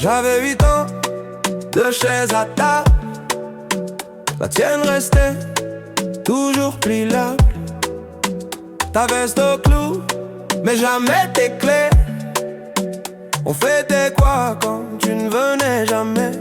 J'avais 8 ans, 2 chaises à table. La tienne restait toujours pliable. Ta veste au clou, mais jamais tes clés. On fêtait quoi quand tu ne venais jamais?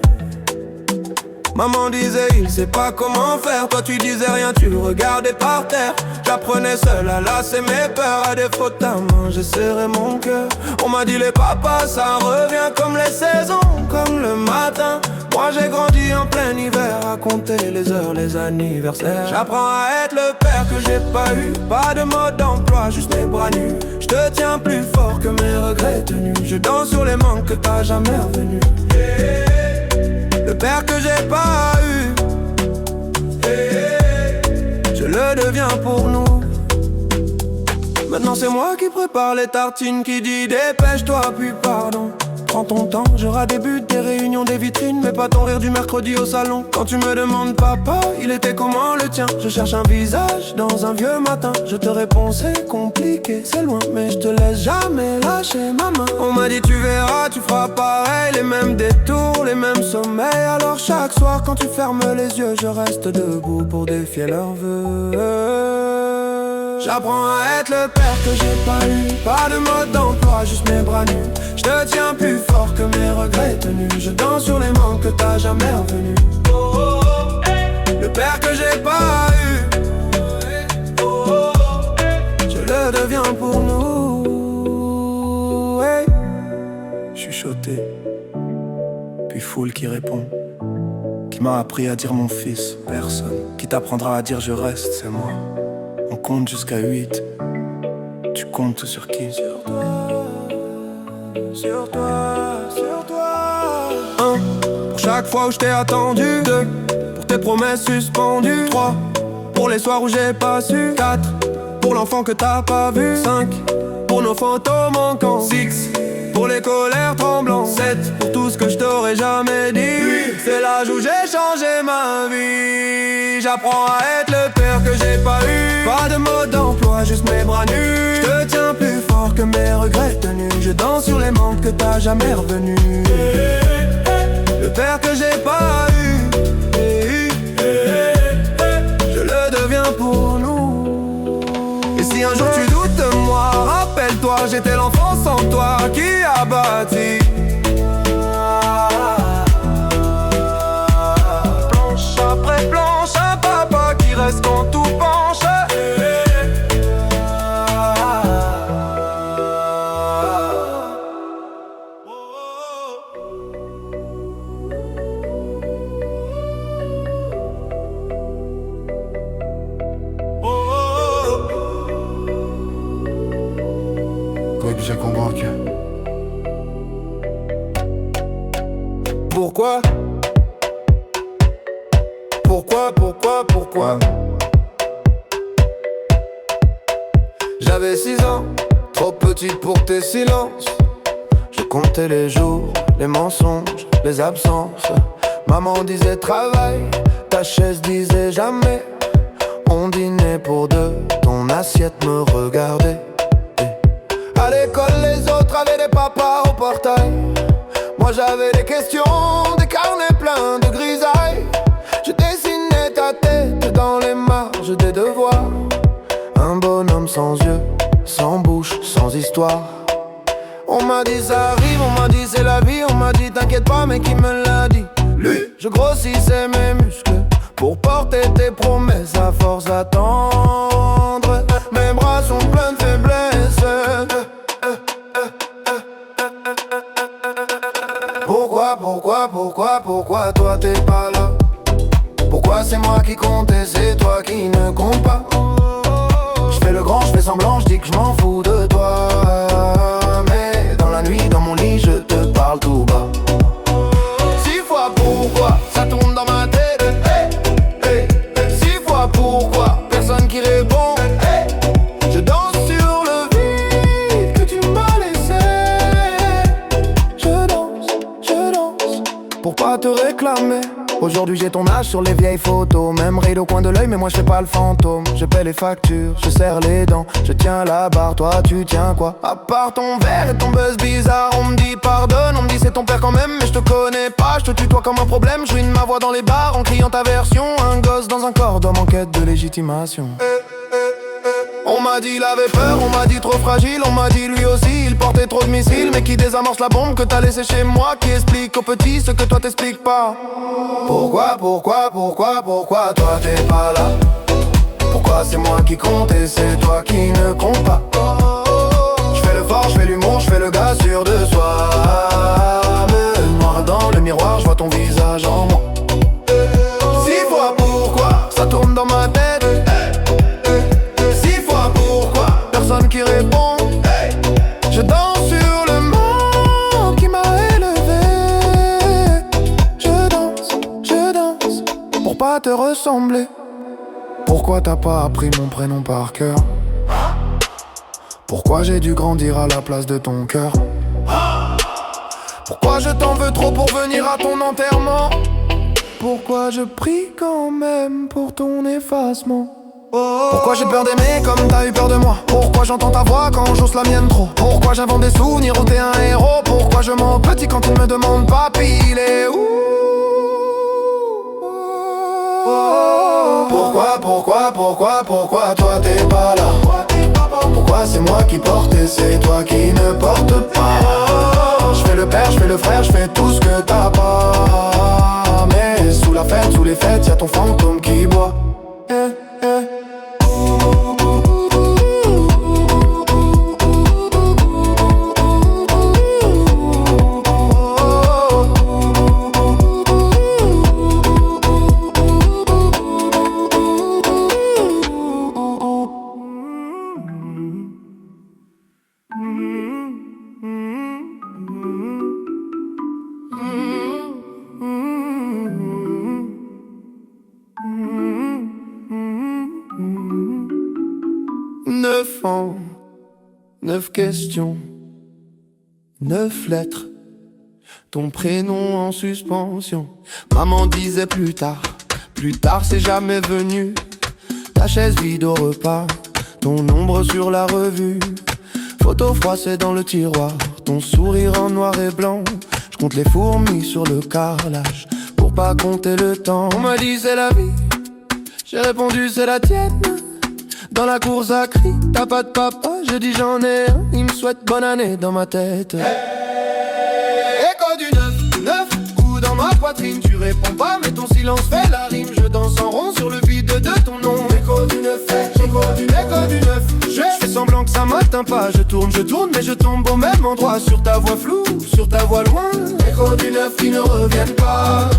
Maman disait il sait pas comment faire. Toi tu disais rien, tu regardais par terre. J'apprenais seul à lasser mes peurs. À défaut de ta main, j'ai serré mon cœur. On m'a dit les papas ça revient comme les saisons, comme le matin. Moi j'ai grandi en plein hiver, à compter les heures, les anniversaires. J'apprends à être le père que j'ai pas eu. Pas de mode d'emploi, juste mes bras nus. Je te tiens plus fort que mes regrets tenus. Je danse sur les manques que t'as jamais revenus. Le père que j'ai pas eu, je le deviens pour nous. Maintenant c'est moi qui prépare les tartines, qui dit dépêche-toi puis pardon. Prends ton temps, j'aurai des buts, des réunions, des vitrines, mais pas ton rire du mercredi au salon. Quand tu me demandes papa, il était comment le tien? Je cherche un visage dans un vieux matin. Je te réponds c'est compliqué, c'est loin, mais je te laisse jamais lâcher ma main. On m'a dit tu verras, tu feras pareil, les mêmes détours, les mêmes sommeils. Alors chaque soir quand tu fermes les yeux, je reste debout pour défier leurs vœux. J'apprends à être le père que j'ai pas eu. Pas de mode d'emploi, juste mes bras nus. Je te tiens plus fort que mes regrets tenus. Je danse sur les manques que t'as jamais revenus. Le père que j'ai pas eu, je le deviens pour nous. Chuchoté, puis foule qui répond. Qui m'a appris à dire mon fils, personne. Qui t'apprendra à dire je reste, c'est moi. On compte jusqu'à 8. Tu comptes sur qui? Sur toi, sur toi, sur toi. 1. Pour chaque fois où je t'ai attendu. 2. Pour tes promesses suspendues. 3. Pour les soirs où j'ai pas su. 4. Pour l'enfant que t'as pas vu. 5. Pour nos photos manquants. 6. Pour les colères tremblantes. 7. Pour tout ce que je t'aurais jamais dit. 8. C'est l'âge où j'ai changé ma vie. J'apprends à être le père que j'ai pas eu. Pas de mode d'emploi, juste mes bras nus. Je te tiens plus fort que mes regrets tenus. Je danse sur les manques que t'as jamais revenus. Le père que j'ai pas eu, je le deviens pour nous. Et si un jour tu doutes de moi, rappelle-toi, j'étais l'enfant sans toi qui a bâti. Planche après planche, un papa qui reste quand tout penche. J'ai convaincu. Pourquoi? Pourquoi? J'avais 6 ans, trop petite pour tes silences. Je comptais les jours, les mensonges, les absences. Maman disait travail, ta chaise disait jamais. On dînait pour deux, ton assiette me regardait. À l'école, les autres avaient des papas au portail. Moi j'avais des questions, des carnets pleins de grisailles. Je dessinais ta tête dans les marges des devoirs. Un bonhomme sans yeux, sans bouche, sans histoire. On m'a dit ça arrive, on m'a dit c'est la vie. On m'a dit t'inquiète pas, mais qui me l'a dit? Lui. Je grossissais mes muscles pour porter tes promesses à force d'attendre. Mes bras sont pleins de faiblesse. Pourquoi toi t'es pas là? Pourquoi c'est moi qui compte et c'est toi qui ne compte pas? Je fais le grand, je fais semblant, je dis que je m'en fous de toi. Mais dans la nuit, dans mon lit, je te parle tout bas. 6 fois pourquoi, ça tourne dans ma tête. 6 fois pourquoi, personne qui répond. Je danse sur le vide que tu m'as laissé. Je danse pour pas te réclamer. Aujourd'hui j'ai ton âge sur les vieilles photos. Même ride au coin de l'œil mais moi je fais pas le fantôme. Je paie les factures, je serre les dents. Je tiens la barre, toi tu tiens quoi? À part ton verre et ton buzz bizarre. On me dit pardonne, on me dit c'est ton père quand même. Mais je te connais pas, je te tutoie comme un problème. Je ruine ma voix dans les bars en criant ta version. Un gosse dans un corps d'homme en quête de légitimation. On m'a dit il avait peur, on m'a dit trop fragile. On m'a dit lui aussi il portait trop de missiles. Mais qui désamorce la bombe que t'as laissée chez moi? Qui explique aux petits ce que toi t'expliques pas? Pourquoi toi t'es pas là? Pourquoi c'est moi qui compte et c'est toi qui ne compte pas? J'fais le fort, j'fais l'humour, j'fais le gars sûr de soi. Me noir dans le miroir, j'vois ton visage en moi. 6 fois pourquoi ça tourne dans ma tête. Personne qui répond. Je danse sur le monde qui m'a élevé. Je danse pour pas te ressembler. Pourquoi t'as pas appris mon prénom par cœur? Pourquoi j'ai dû grandir à la place de ton cœur? Pourquoi je t'en veux trop pour venir à ton enterrement? Pourquoi je prie quand même pour ton effacement? Pourquoi j'ai peur d'aimer comme t'as eu peur de moi? Pourquoi j'entends ta voix quand j'ose la mienne trop? Pourquoi j'invente des souvenirs où t'es un héros? Pourquoi je mens petit quand il me demande papy il est où? Pourquoi toi t'es pas là? Pourquoi c'est moi qui porte et c'est toi qui ne porte pas? J'fais le père, j'fais le frère, j'fais tout ce que t'as pas. Mais sous la fête, sous les fêtes, y'a ton fantôme qui boit. Neuf ans, 9 questions, 9 lettres, ton prénom en suspension. Maman disait plus tard c'est jamais venu. Ta chaise vide au repas, ton ombre sur la revue. Photo froissée dans le tiroir, ton sourire en noir et blanc. Je compte les fourmis sur le carrelage pour pas compter le temps. On m'a dit c'est la vie, j'ai répondu c'est la tienne. Dans la cour ça crie, t'as pas de papa, je dis j'en ai un. Il me souhaite bonne année dans ma tête. Écho du 9 coups dans ma poitrine. Tu réponds pas mais ton silence fait la rime. Je danse en rond sur le vide de ton nom. Écho du 9, écho du 9. Je fais semblant que ça m'atteint pas. Je tourne mais je tombe au même endroit. Sur ta voix floue, sur ta voix loin. Écho du 9 qui ne reviennent pas.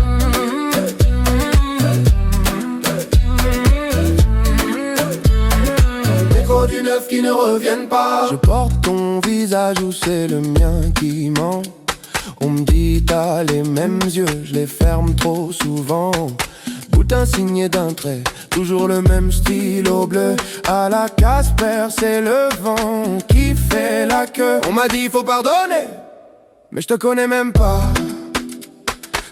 Écho du 9 qui ne reviennent pas. Je porte ton visage ou c'est le mien qui ment. On me dit t'as les mêmes yeux, je les ferme trop souvent. Bout insigné d'un trait, toujours le même stylo bleu. À la Casper, c'est le vent qui fait la queue. On m'a dit faut pardonner, mais je te connais même pas.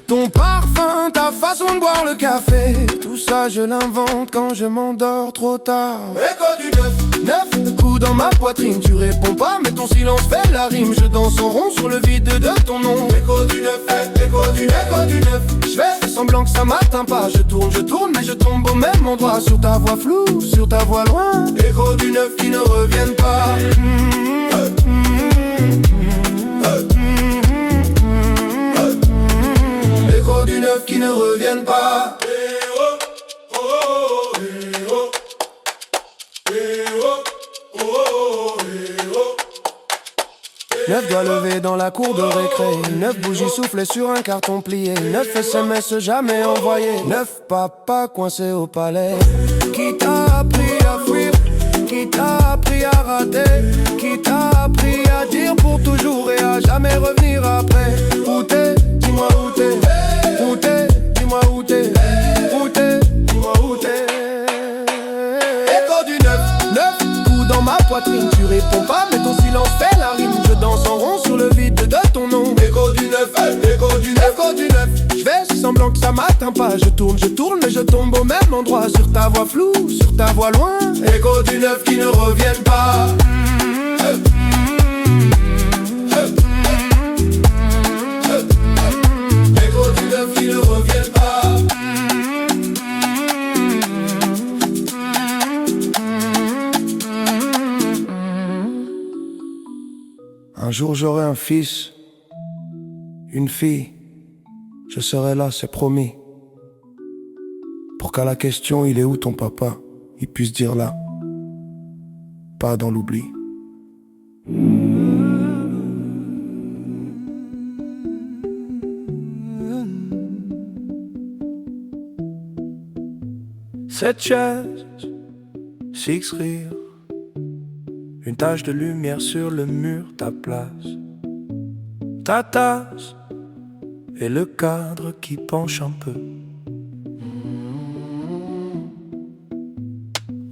Ton parfum, ta façon de boire le café, tout ça je l'invente quand je m'endors trop tard. Écho du 9 coups dans ma poitrine. Tu réponds pas mais ton silence fait la rime. Je danse en rond sur le vide de ton nom. Écho du 9, écho du 9. Je fais semblant que ça m'atteint pas. Je tourne mais je tombe au même endroit. Sur ta voix floue, sur ta voix loin. Écho du 9 qui ne reviennent pas. Écho du 9 qui ne reviennent pas. 9 doigts levés dans la cour de récré. 9 bougies soufflées sur un carton plié. 9 SMS jamais envoyés. 9 papas coincés au palais. Qui t'a appris à fuir? Qui t'a appris à rater? Qui t'a appris à dire pour toujours et à jamais revenir après? Où t'es? Dis-moi où t'es. Où t'es? Dis-moi où t'es. Où t'es? Dis-moi où t'es. Écho du 9 coups dans ma poitrine. Tu réponds pas mais ton silence fait la rime. Je danse en rond sur le vide de ton nom. Écho du 9, écho du 9. Je fais semblant sens que ça m'atteint pas. Je tourne, mais je tombe au même endroit. Sur ta voix floue, sur ta voix loin. Écho du neuf qui ne reviennent pas. Écho du neuf qui ne reviennent pas. Un jour j'aurai un fils, une fille. Je serai là, c'est promis. Pour qu'à la question il est où ton papa, il puisse dire là, pas dans l'oubli. Cette chaise, six rires, une tache de lumière sur le mur, ta place, ta tasse et le cadre qui penche un peu.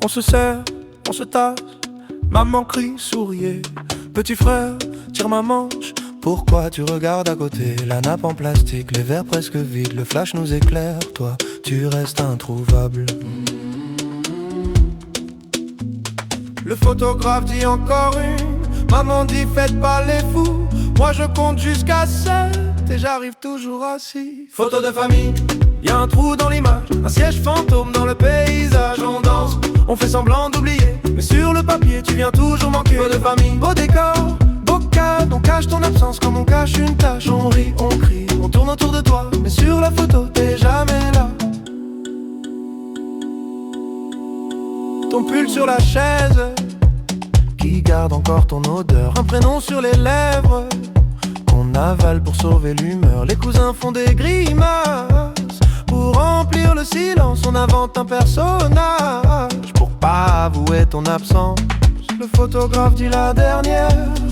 On se serre, on se tasse, maman crie, souriez. Petit frère, tire ma manche, pourquoi tu regardes à côté? La nappe en plastique, les verres presque vides, le flash nous éclaire, toi, tu restes introuvable. Le photographe dit encore une, maman dit faites pas les fous. Moi je compte jusqu'à 7 et j'arrive toujours à 6. Photo de famille, y'a un trou dans l'image, un siège fantôme dans le paysage. On danse, on fait semblant d'oublier, mais sur le papier tu viens toujours manquer. Photo de famille, beau décor, beau cadre, on cache ton absence comme on cache une tâche. On rit, on crie, on tourne autour de toi, mais sur la photo t'es jamais là. Ton pull sur la chaise, qui garde encore ton odeur. Un prénom sur les lèvres, qu'on avale pour sauver l'humeur. Les cousins font des grimaces, pour remplir le silence. On invente un personnage, pour pas avouer ton absence. Le photographe dit la dernière,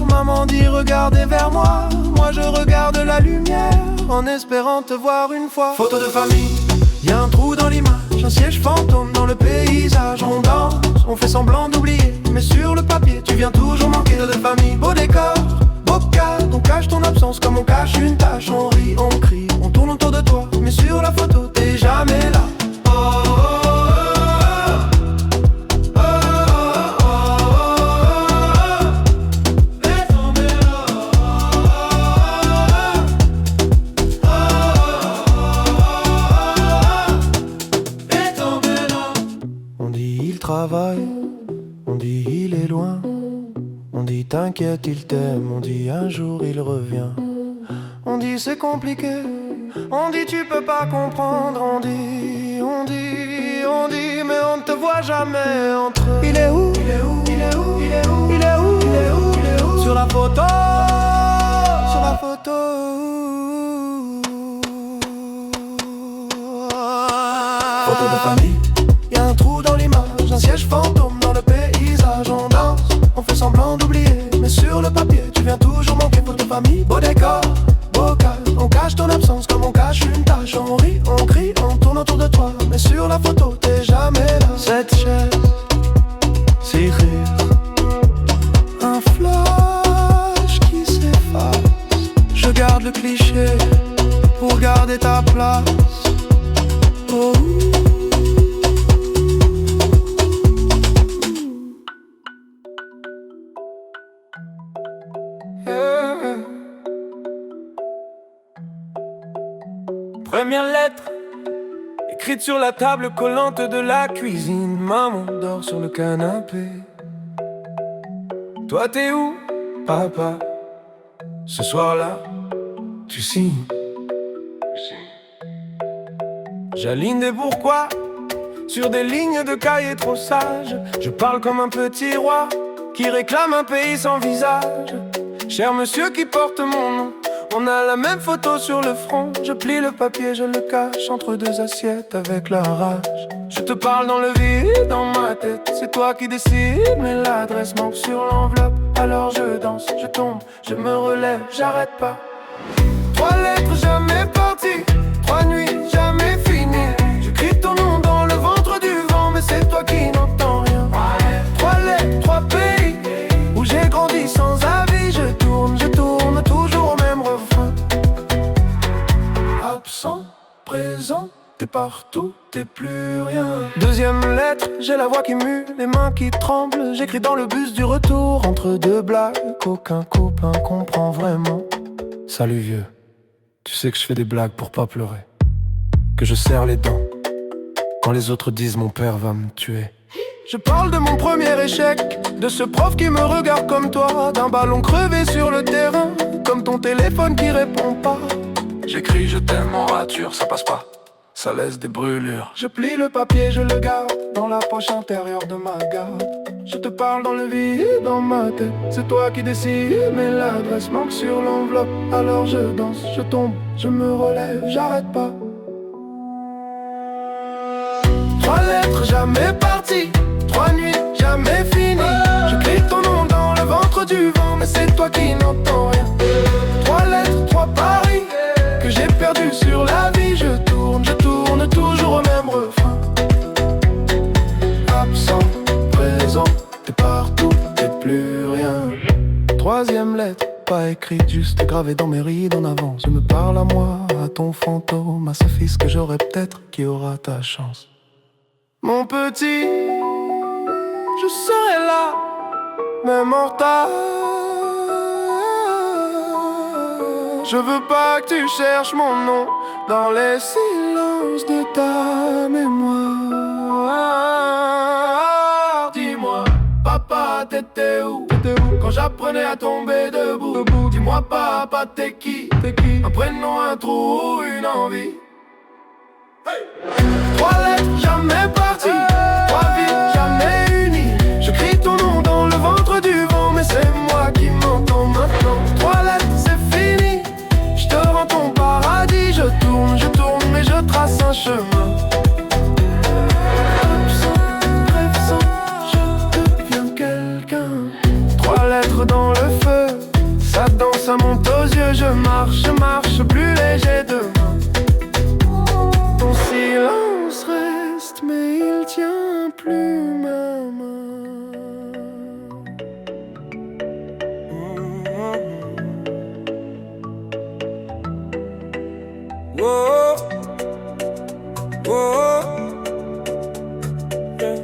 maman dit regardez vers moi. Moi je regarde la lumière, en espérant te voir une fois. Photo de famille, y'a un trou dans l'image, un siège fantôme dans le paysage. On danse, on fait semblant d'oublier, mais sur le papier tu viens toujours manquer. De famille, beau décor, beau cadre, on cache ton absence comme on cache une tâche. On rit, on crie, on tourne autour de toi, mais sur la photo t'es jamais là. Oh, oh, oh, oh, oh, oh, oh. Laisse tomber là. Laisse tomber là. On dit il travaille, on dit il est loin, on dit t'inquiète il t'aime, on dit un jour il revient. On dit c'est compliqué, on dit tu peux pas comprendre. On dit, on dit, on dit, mais on ne te voit jamais entre eux. Il est où? Il est où? Il est où? Il est où? Il est où? Il est où? Il est où? Sur la photo, sur la photo. Photo de famille, y'a un trou dans l'image, un siège fantôme dans le paysage. On danse, on fait semblant d'oublier, mais sur le papier tu viens toujours manquer. Photo de famille, beau décor, beau cadre, on cache ton absence comme on cache une tâche. On rit, on crie, on tourne autour de toi, mais sur la photo t'es jamais là. Cette chaise, six rires, un flash qui s'efface. Je garde le cliché pour garder ta place. Oh. Première lettre, écrite sur la table collante de la cuisine. Maman dort sur le canapé. Toi t'es où, papa? Ce soir-là, tu signes. J'aligne des pourquoi sur des lignes de cahiers trop sages. Je parle comme un petit roi qui réclame un pays sans visage. Cher monsieur qui porte mon nom, on a la même photo sur le front. Je plie le papier, je le cache entre deux assiettes avec la rage. Je te parle dans le vide, dans ma tête, c'est toi qui décides, mais l'adresse manque sur l'enveloppe. Alors je danse, je tombe, je me relève, j'arrête pas. 3 lettres jamais parties, 3 nuits jamais finies. Je crie ton nom dans le ventre du vent, mais c'est toi qui n'entends rien. 3 lettres, 3 pays, où j'ai grandi sans avis. Je tourne toujours au même refrain. Absent, présent. partout, t'es plus rien. Deuxième lettre, j'ai la voix qui mue, les mains qui tremblent. J'écris dans le bus du retour, entre deux blagues qu'aucun copain comprend vraiment. Salut vieux, tu sais que je fais des blagues pour pas pleurer, que je serre les dents quand les autres disent mon père va me tuer. Je parle de mon premier échec, de ce prof qui me regarde comme toi, d'un ballon crevé sur le terrain, comme ton téléphone qui répond pas. J'écris je t'aime en rature, ça passe pas, ça laisse des brûlures. Je plie le papier, je le garde dans la poche intérieure de ma garde. Je te parle dans le vide, dans ma tête, c'est toi qui décides, mais l'adresse manque sur l'enveloppe. Alors je danse, je tombe, je me relève, j'arrête pas. 3 lettres jamais parties, 3 nuits jamais finies. J'écris ton nom dans le ventre du vent, mais c'est toi qui n'entends rien. 3 lettres, 3 paris que j'ai perdu sur la vie. Je tourne toujours au même refrain. Absent, présent, t'es partout, t'es plus rien. 3e lettre, pas écrite, juste gravée dans mes rides en avant. Je me parle à moi, à ton fantôme, à ce fils que j'aurai peut-être qui aura ta chance. Mon petit, je serai là, même en retard. Je veux pas que tu cherches mon nom dans les silences de ta mémoire. Dis-moi, papa, t'étais où quand j'apprenais à tomber debout? Dis-moi, papa, t'es qui? Un prénom, un trou, une envie. 3 lettres jamais parties, 3 vies jamais unies. Je crie ton nom dans le ventre du vent, mais c'est moi qui m'entends maintenant. 3 lettres c'est fini, je te rends ton paradis. Je tourne, mais je trace un chemin. Absent, rêve je deviens quelqu'un. 3 lettres dans le feu, ça danse, ça monte aux yeux. Je marche plus léger demain. Ton silence reste, mais il tient plus ma main. Oh, oh, yeah.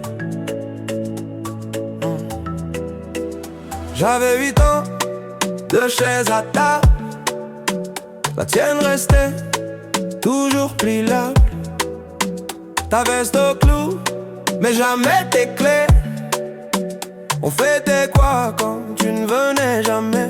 J'avais 8 ans, 2 chaises à table, la tienne restait toujours pliable. Ta veste au clou, mais jamais tes clés. On fêtait quoi quand tu ne venais jamais?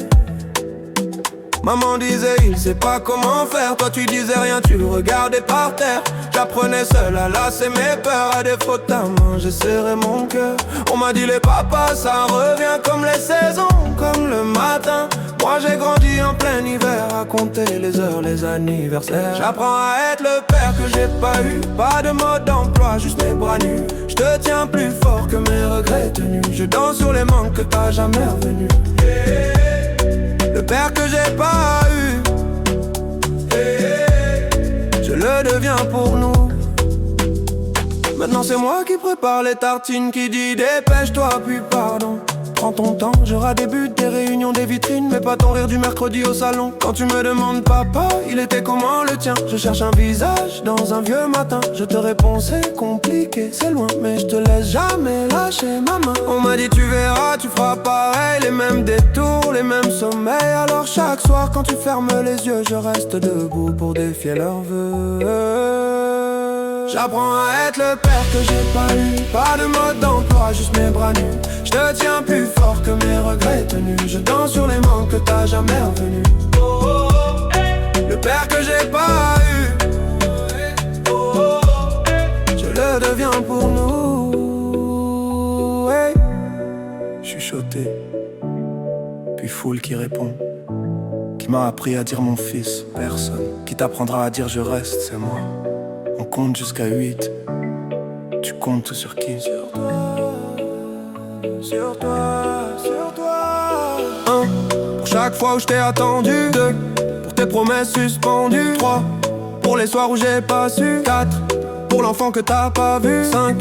Maman disait il sait pas comment faire. Toi tu disais rien, tu le regardais par terre. J'apprenais seul à lasser mes peurs. À défaut de ta main, j'ai serré mon cœur. On m'a dit les papas, ça revient comme les saisons, comme le matin. Moi j'ai grandi en plein hiver, à compter les heures, les anniversaires. J'apprends à être le père que j'ai pas eu. Pas de mode d'emploi, juste mes bras nus. Je te tiens plus fort que mes regrets tenus. Je danse sur les manques que t'as jamais revenus. Le père que j'ai pas eu, je le deviens pour nous. Maintenant c'est moi qui prépare les tartines, qui dit dépêche-toi puis pardon. Prends ton temps, j'aurai des buts, des réunions, des vitrines, mais pas ton rire du mercredi au salon. Quand tu me demandes papa, il était comment le tien? Je cherche un visage dans un vieux matin. Je te réponds c'est compliqué, c'est loin, mais je te laisse jamais lâcher ma main. On m'a dit tu verras, tu feras pareil, les mêmes détours, les mêmes sommeils. Alors chaque soir quand tu fermes les yeux, je reste debout pour défier leurs vœux. J'apprends à être le père que j'ai pas eu. Pas de mode d'emploi, juste mes bras nus. Je te tiens plus fort que mes regrets tenus. Je danse sur les manques que t'as jamais revenus. Le père que j'ai pas eu, je le deviens pour nous. Chuchoté, puis foule qui répond. Qui m'a appris à dire mon fils, personne. Qui t'apprendra à dire je reste, c'est moi. On compte jusqu'à 8. Tu comptes sur qui? Sur toi, sur toi, sur toi. 1, pour chaque fois où je t'ai attendu. 2, pour tes promesses suspendues. 3, pour les soirs où j'ai pas su. 4, pour l'enfant que t'as pas vu. 5,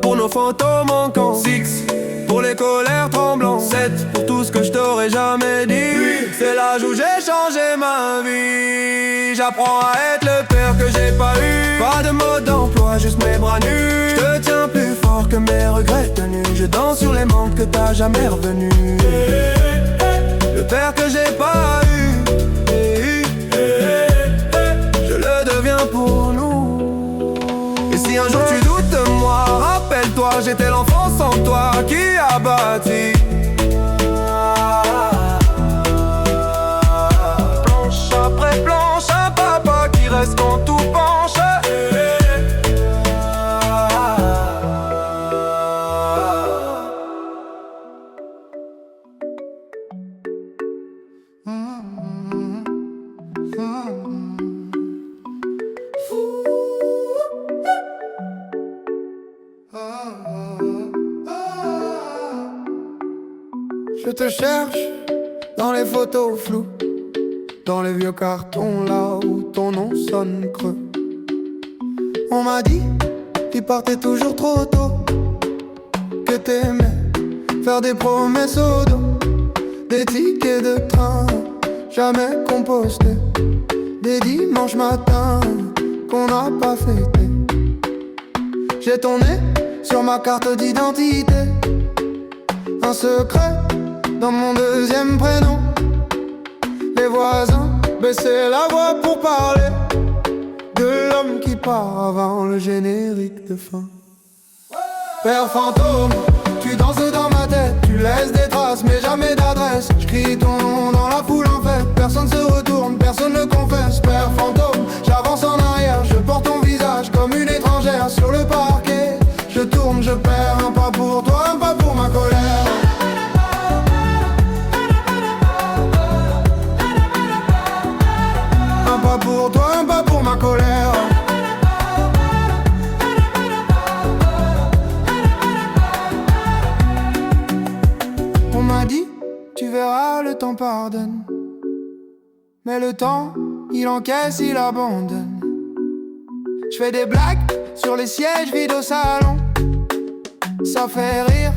pour nos photos manquantes. 6, pour les colères tremblantes. 7 pour tout ce que je t'aurais jamais dit. C'est l'âge où j'ai changé ma vie. J'apprends à être le père que j'ai pas eu. Pas de mode d'emploi, juste mes bras nus. Je te tiens plus fort que mes regrets tenus. Je danse sur les manques que t'as jamais revenus. Le père que j'ai pas eu, je le deviens pour nous. Et si un jour tu doutes de moi, rappelle-toi, j'étais l'enfant sans toi qui a bâti. Planche après planche, un papa qui reste quand tout penche. Je te cherche dans les photos floues, dans les vieux cartons là où ton nom sonne creux. On m'a dit, tu partais toujours trop tôt, que t'aimais faire des promesses au dos, des tickets de train jamais compostés, des dimanches matins qu'on n'a pas fêté. J'ai ton nez sur ma carte d'identité, un secret dans mon deuxième prénom. Les voisins baissaient la voix pour parler de l'homme qui part avant le générique de fin. Père fantôme, tu danses dans ma tête, tu laisses des traces mais jamais d'adresse. J'crie ton nom dans la foule en fait, personne se retourne, personne ne confesse. Père fantôme, j'avance en arrière, je porte ton visage comme une étrangère sur le parquet. Je tourne, je perds, un pas pour toi, un pas pour ma colère. Un pas pour toi, un pas pour ma colère. On m'a dit, tu verras, le temps pardonne. Mais le temps, il encaisse, il abandonne. Je fais des blagues sur les sièges vides au salon. Ça fait rire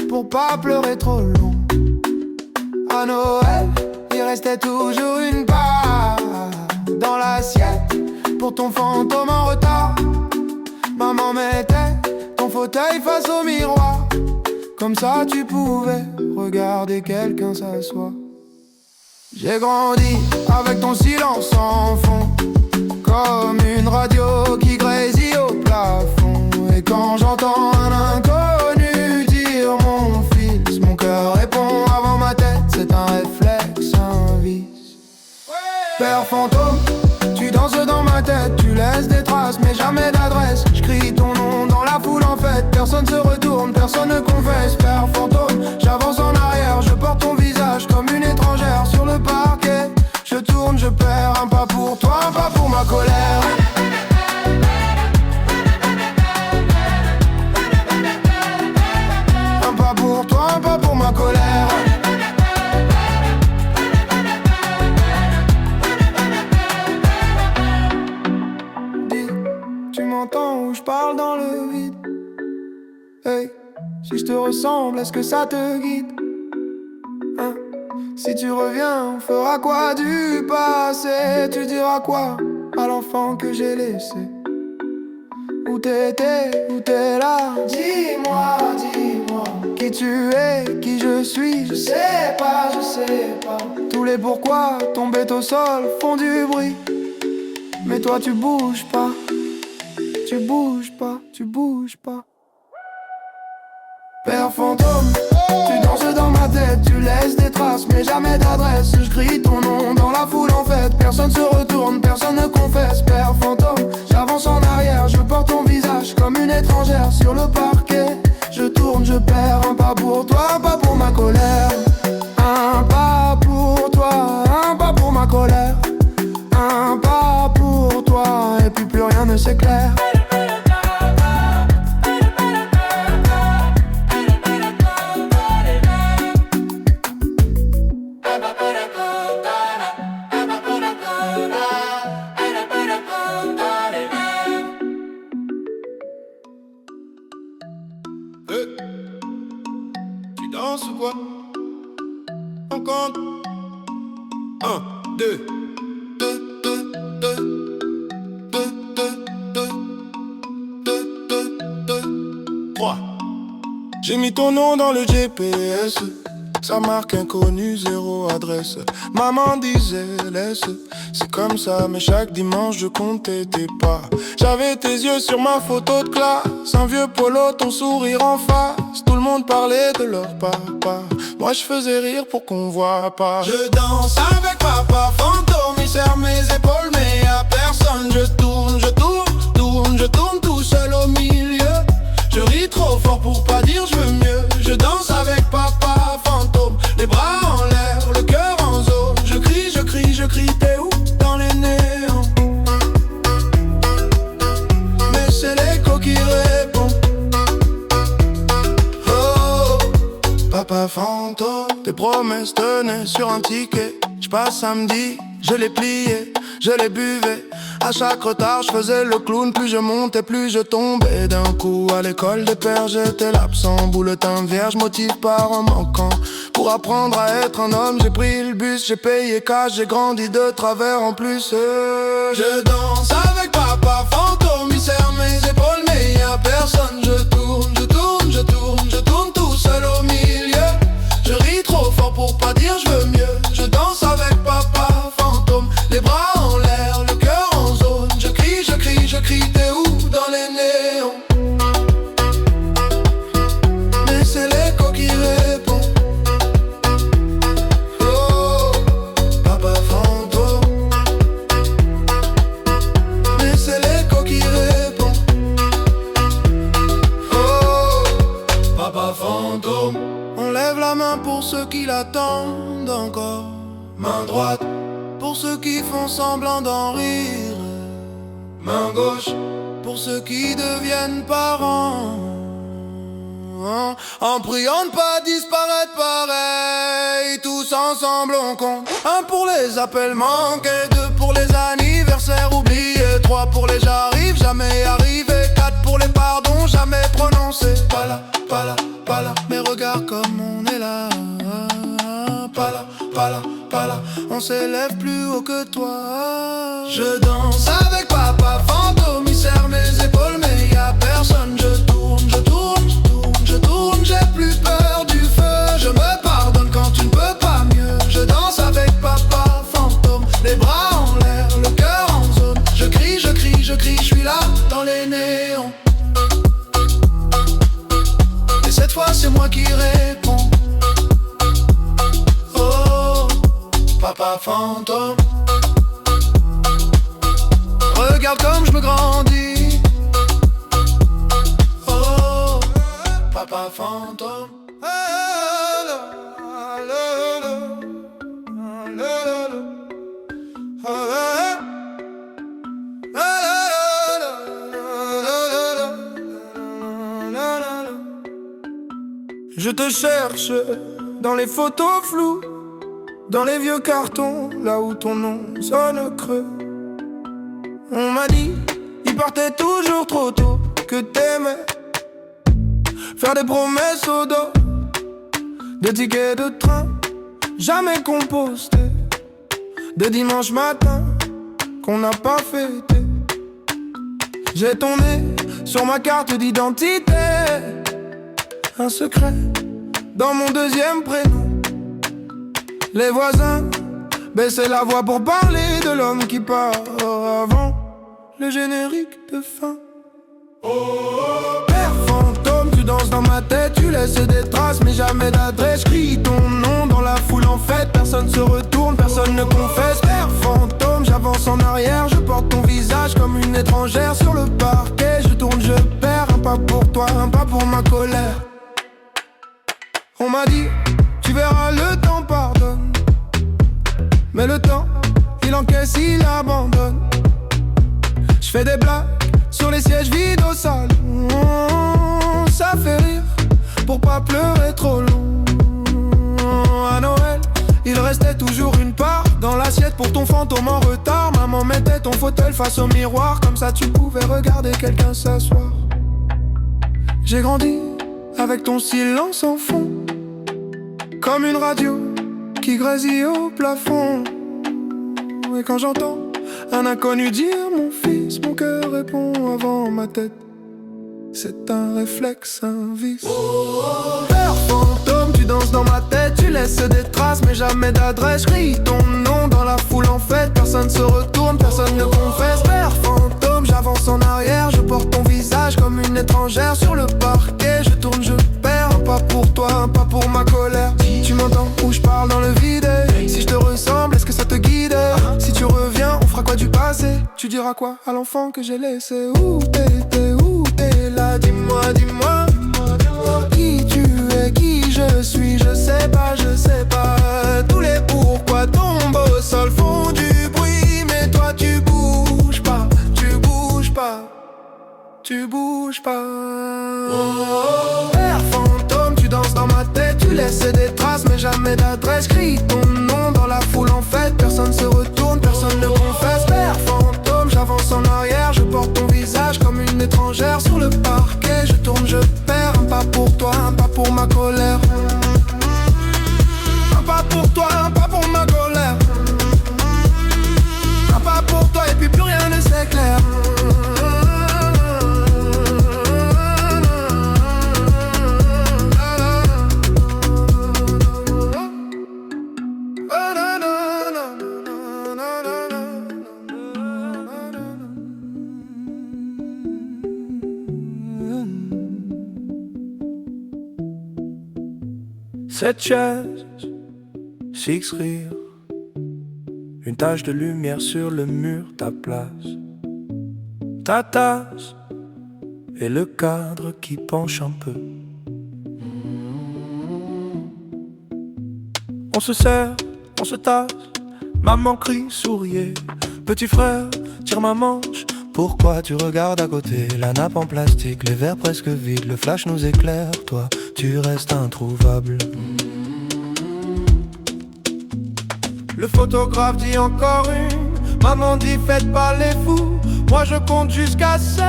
pour pas pleurer trop long. À Noël, il restait toujours une part dans l'assiette pour ton fantôme en retard. Maman mettait ton fauteuil face au miroir, comme ça tu pouvais regarder quelqu'un s'asseoir. J'ai grandi avec ton silence en fond, comme une radio qui grésille au plafond. Et quand j'entends un inconnu dire mon fils, mon cœur répond avant ma tête, c'est un réflexe, un vice. Père fantôme, tu danses dans ma tête, tu laisses des traces mais jamais d'adresse. J'crie ton nom dans la foule en fait, personne se retourne, personne ne confesse. Père fantôme, j'avance en arrière, je porte ton visage comme une étrangère sur le parquet. Je tourne, je perds, un pas pour toi, un pas pour ma colère. Un pas pour toi, un pas pour ma colère. Dis, tu m'entends ou je parle dans le vide? Hey, si je te ressemble, est-ce que ça te guide? Hein? Si tu reviens, on fera quoi du passé? Tu diras quoi à l'enfant que j'ai laissé? Où t'étais, où t'es là? Dis-moi, dis-moi qui tu es, qui je suis. Je sais pas, je sais pas. Tous les pourquoi tombés au sol font du bruit, mais toi tu bouges pas, tu bouges pas, tu bouges pas. Père fantôme, tu danses dans ma tête, tu laisses des traces mais jamais d'adresse. Je crie ton nom dans la foule en fait, personne se retourne, personne ne confesse. Père fantôme, j'avance en arrière, je porte ton visage comme une étrangère sur le parquet. Je tourne, je perds, un pas pour toi, un pas pour ma colère. Un pas pour toi, un pas pour ma colère. Un pas pour toi, et puis plus rien ne s'éclaire. J'ai mis ton nom dans le GPS, sa marque inconnue, zéro adresse. Maman disait laisse, c'est comme ça. Mais chaque dimanche je comptais tes pas. J'avais tes yeux sur ma photo de classe, un vieux polo, ton sourire en face. Tout le monde parlait de leur papa, moi je faisais rire pour qu'on voit pas. Je danse avec papa fantôme, il serre mes épaules mais y'a personne. Je tourne, je tourne, tourne, je tourne tout seul au milieu. Je ris trop fort pour pas dire je veux mieux. Je danse avec papa fantôme, les bras en l'air, le cœur en zone. Je crie, je crie, je crie, t'es où? Dans les néons. Mais c'est l'écho qui répond. Oh, papa fantôme. Tes promesses tenaient sur un ticket. J'passe samedi, je l'ai plié, je l'ai buvé. À chaque retard, je faisais le clown. Plus je montais, plus je tombais. D'un coup, à l'école des pères, j'étais l'absent. Bulletin vierge, motif par un manquant. Pour apprendre à être un homme, j'ai pris le bus, j'ai payé cash, j'ai grandi de travers en plus. Je danse avec papa fantôme, il serre mes épaules, mais y'a personne. Je tourne, je tourne, je tourne, je tourne tout seul au milieu. Je ris trop fort pour pas dire je veux mieux. Je danse avec papa fantôme, les bras en l'air, le cœur en zone. Je crie, je crie, je crie, t'es où? Dans les néons. Mais c'est l'écho qui répond. Oh, papa fantôme. Mais c'est l'écho qui répond. Oh, papa fantôme. On lève la main pour ceux qui l'attendent encore. Main droite pour ceux qui font semblant d'en rire. Main gauche pour ceux qui deviennent parents. En priant de pas disparaître pareil, tous ensemble on compte. 1 pour les appels manqués, 2 pour les anniversaires oubliés, 3 pour les j'arrive, jamais arrivé, 4 pour les pardons jamais prononcés. Pas là, pas là, pas là, mais regarde comme on est là. Pas là, pas là, pas là, on s'élève plus haut que toi. Je danse avec papa fantôme, il serre mes épaules mais y'a personne. Je tourne, je tourne, je tourne, je tourne, j'ai plus peur du feu. Je me pardonne quand tu ne peux pas mieux. Je danse avec papa fantôme, les bras en l'air, le cœur en zone. Je crie, je crie, je crie, je suis là dans les néons. Et cette fois c'est moi qui réponds. Papa fantôme, regarde comme je me grandis. Oh, papa fantôme. Je te cherche dans les photos floues, dans les vieux cartons, là où ton nom sonne creux. On m'a dit, il partait toujours trop tôt, que t'aimais faire des promesses au dos, des tickets de train jamais compostés, des dimanches matins qu'on n'a pas fêté. J'ai ton nez sur ma carte d'identité, un secret dans mon deuxième prénom. Les voisins baissaient la voix pour parler de l'homme qui part avant le générique de fin. Père fantôme, tu danses dans ma tête, tu laisses des traces mais jamais d'adresse. Crie ton nom dans la foule en fête, personne se retourne, personne ne confesse. Père fantôme, j'avance en arrière, je porte ton visage comme une étrangère sur le parquet. Je tourne, je perds, un pas pour toi, un pas pour ma colère. On m'a dit, tu verras le temps pardonne, mais le temps, il encaisse, il abandonne. Je fais des blagues sur les sièges vides au salon, ça fait rire pour pas pleurer trop long. À Noël, il restait toujours une part dans l'assiette pour ton fantôme en retard. Maman mettait ton fauteuil face au miroir, comme ça tu pouvais regarder quelqu'un s'asseoir. J'ai grandi avec ton silence en fond, comme une radio qui grésille au plafond. Et quand j'entends un inconnu dire mon fils, mon cœur répond avant ma tête. c'est un réflexe, un vice. Peur fantôme, tu danses dans ma tête, tu laisses des traces mais jamais d'adresse. Crie ton nom dans la foule en fête, personne se retourne, personne ne confesse. Peur fantôme, j'avance en arrière, je porte ton visage comme une étrangère sur le parquet. Je tourne, je perds, un pas pour toi, un pas pour ma colère. Tu m'entends où je parle dans le vide? Si je te ressemble, est-ce que ça te guide? Si tu reviens, on fera quoi du passé? Tu diras quoi à l'enfant que j'ai laissé? Où t'étais, où t'es là? Dis-moi, dis-moi. Qui tu es, qui je suis, je sais pas, je sais pas. Tous les pourquoi tombent au sol font du bruit, mais toi tu bouges pas, tu bouges pas, tu bouges pas. Père fantôme, tu danses dans ma tête, tu laisses des traces mais jamais d'adresse. Crie ton nom dans la foule en fête, personne se retourne, personne ne confesse. Père fantôme, j'avance en arrière, je porte ton visage comme une étrangère sur le parquet. Je tourne, je perds, un pas pour toi, un pas pour ma colère. Un pas pour toi, un pas pour ma colère. Un pas pour toi et puis plus rien ne s'éclaire. Cette chaise, six rires, une tache de lumière sur le mur, ta place, ta tasse et le cadre qui penche un peu. On se serre, on se tasse, maman crie, souriez. Petit frère, tire ma manche, pourquoi tu regardes à côté? La nappe en plastique, les verres presque vides, le flash nous éclaire, toi tu restes introuvable. Le photographe dit encore une, maman dit faites pas les fous. Moi je compte jusqu'à 7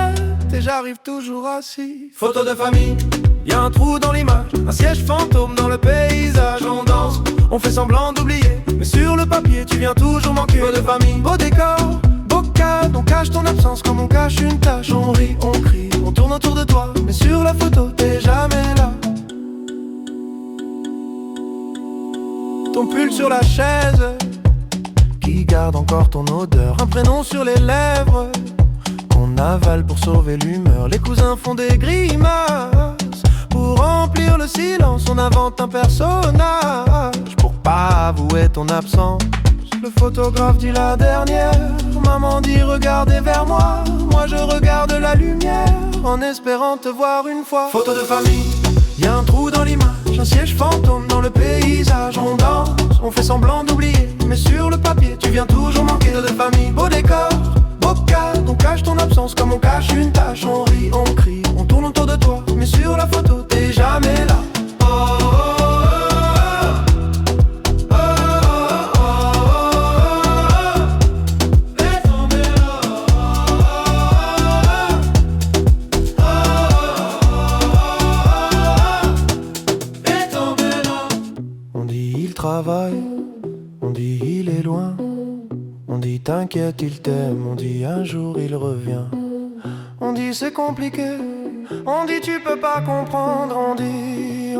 et j'arrive toujours à 6. Photo de famille, y'a un trou dans l'image, un siège fantôme dans le paysage. On danse, on fait semblant d'oublier, mais sur le papier tu viens toujours manquer. Photo de famille, beau décor, beau cadre, on cache ton absence comme on cache une tache. On rit, on crie, on tourne autour de toi, mais sur la photo t'es jamais là. Ton pull sur la chaise, qui garde encore ton odeur. Un prénom sur les lèvres, qu'on avale pour sauver l'humeur. Les cousins font des grimaces, pour remplir le silence on invente un personnage, pour pas avouer ton absence. Le photographe dit la dernière, maman dit regardez vers moi. Moi je regarde la lumière, en espérant te voir une fois. Photo de famille, y'a un trou dans l'image, un siège fantôme dans le paysage. On danse, on fait semblant d'oublier, mais sur le papier tu viens toujours manquer. De famille, beau décor, beau cadre, on cache ton absence comme on cache une tache. On rit, on crie, on tourne autour de toi, mais sur la photo t'es jamais là. On dit il est loin, on dit t'inquiète il t'aime, on dit un jour il revient. On dit c'est compliqué, on dit tu peux pas comprendre, on dit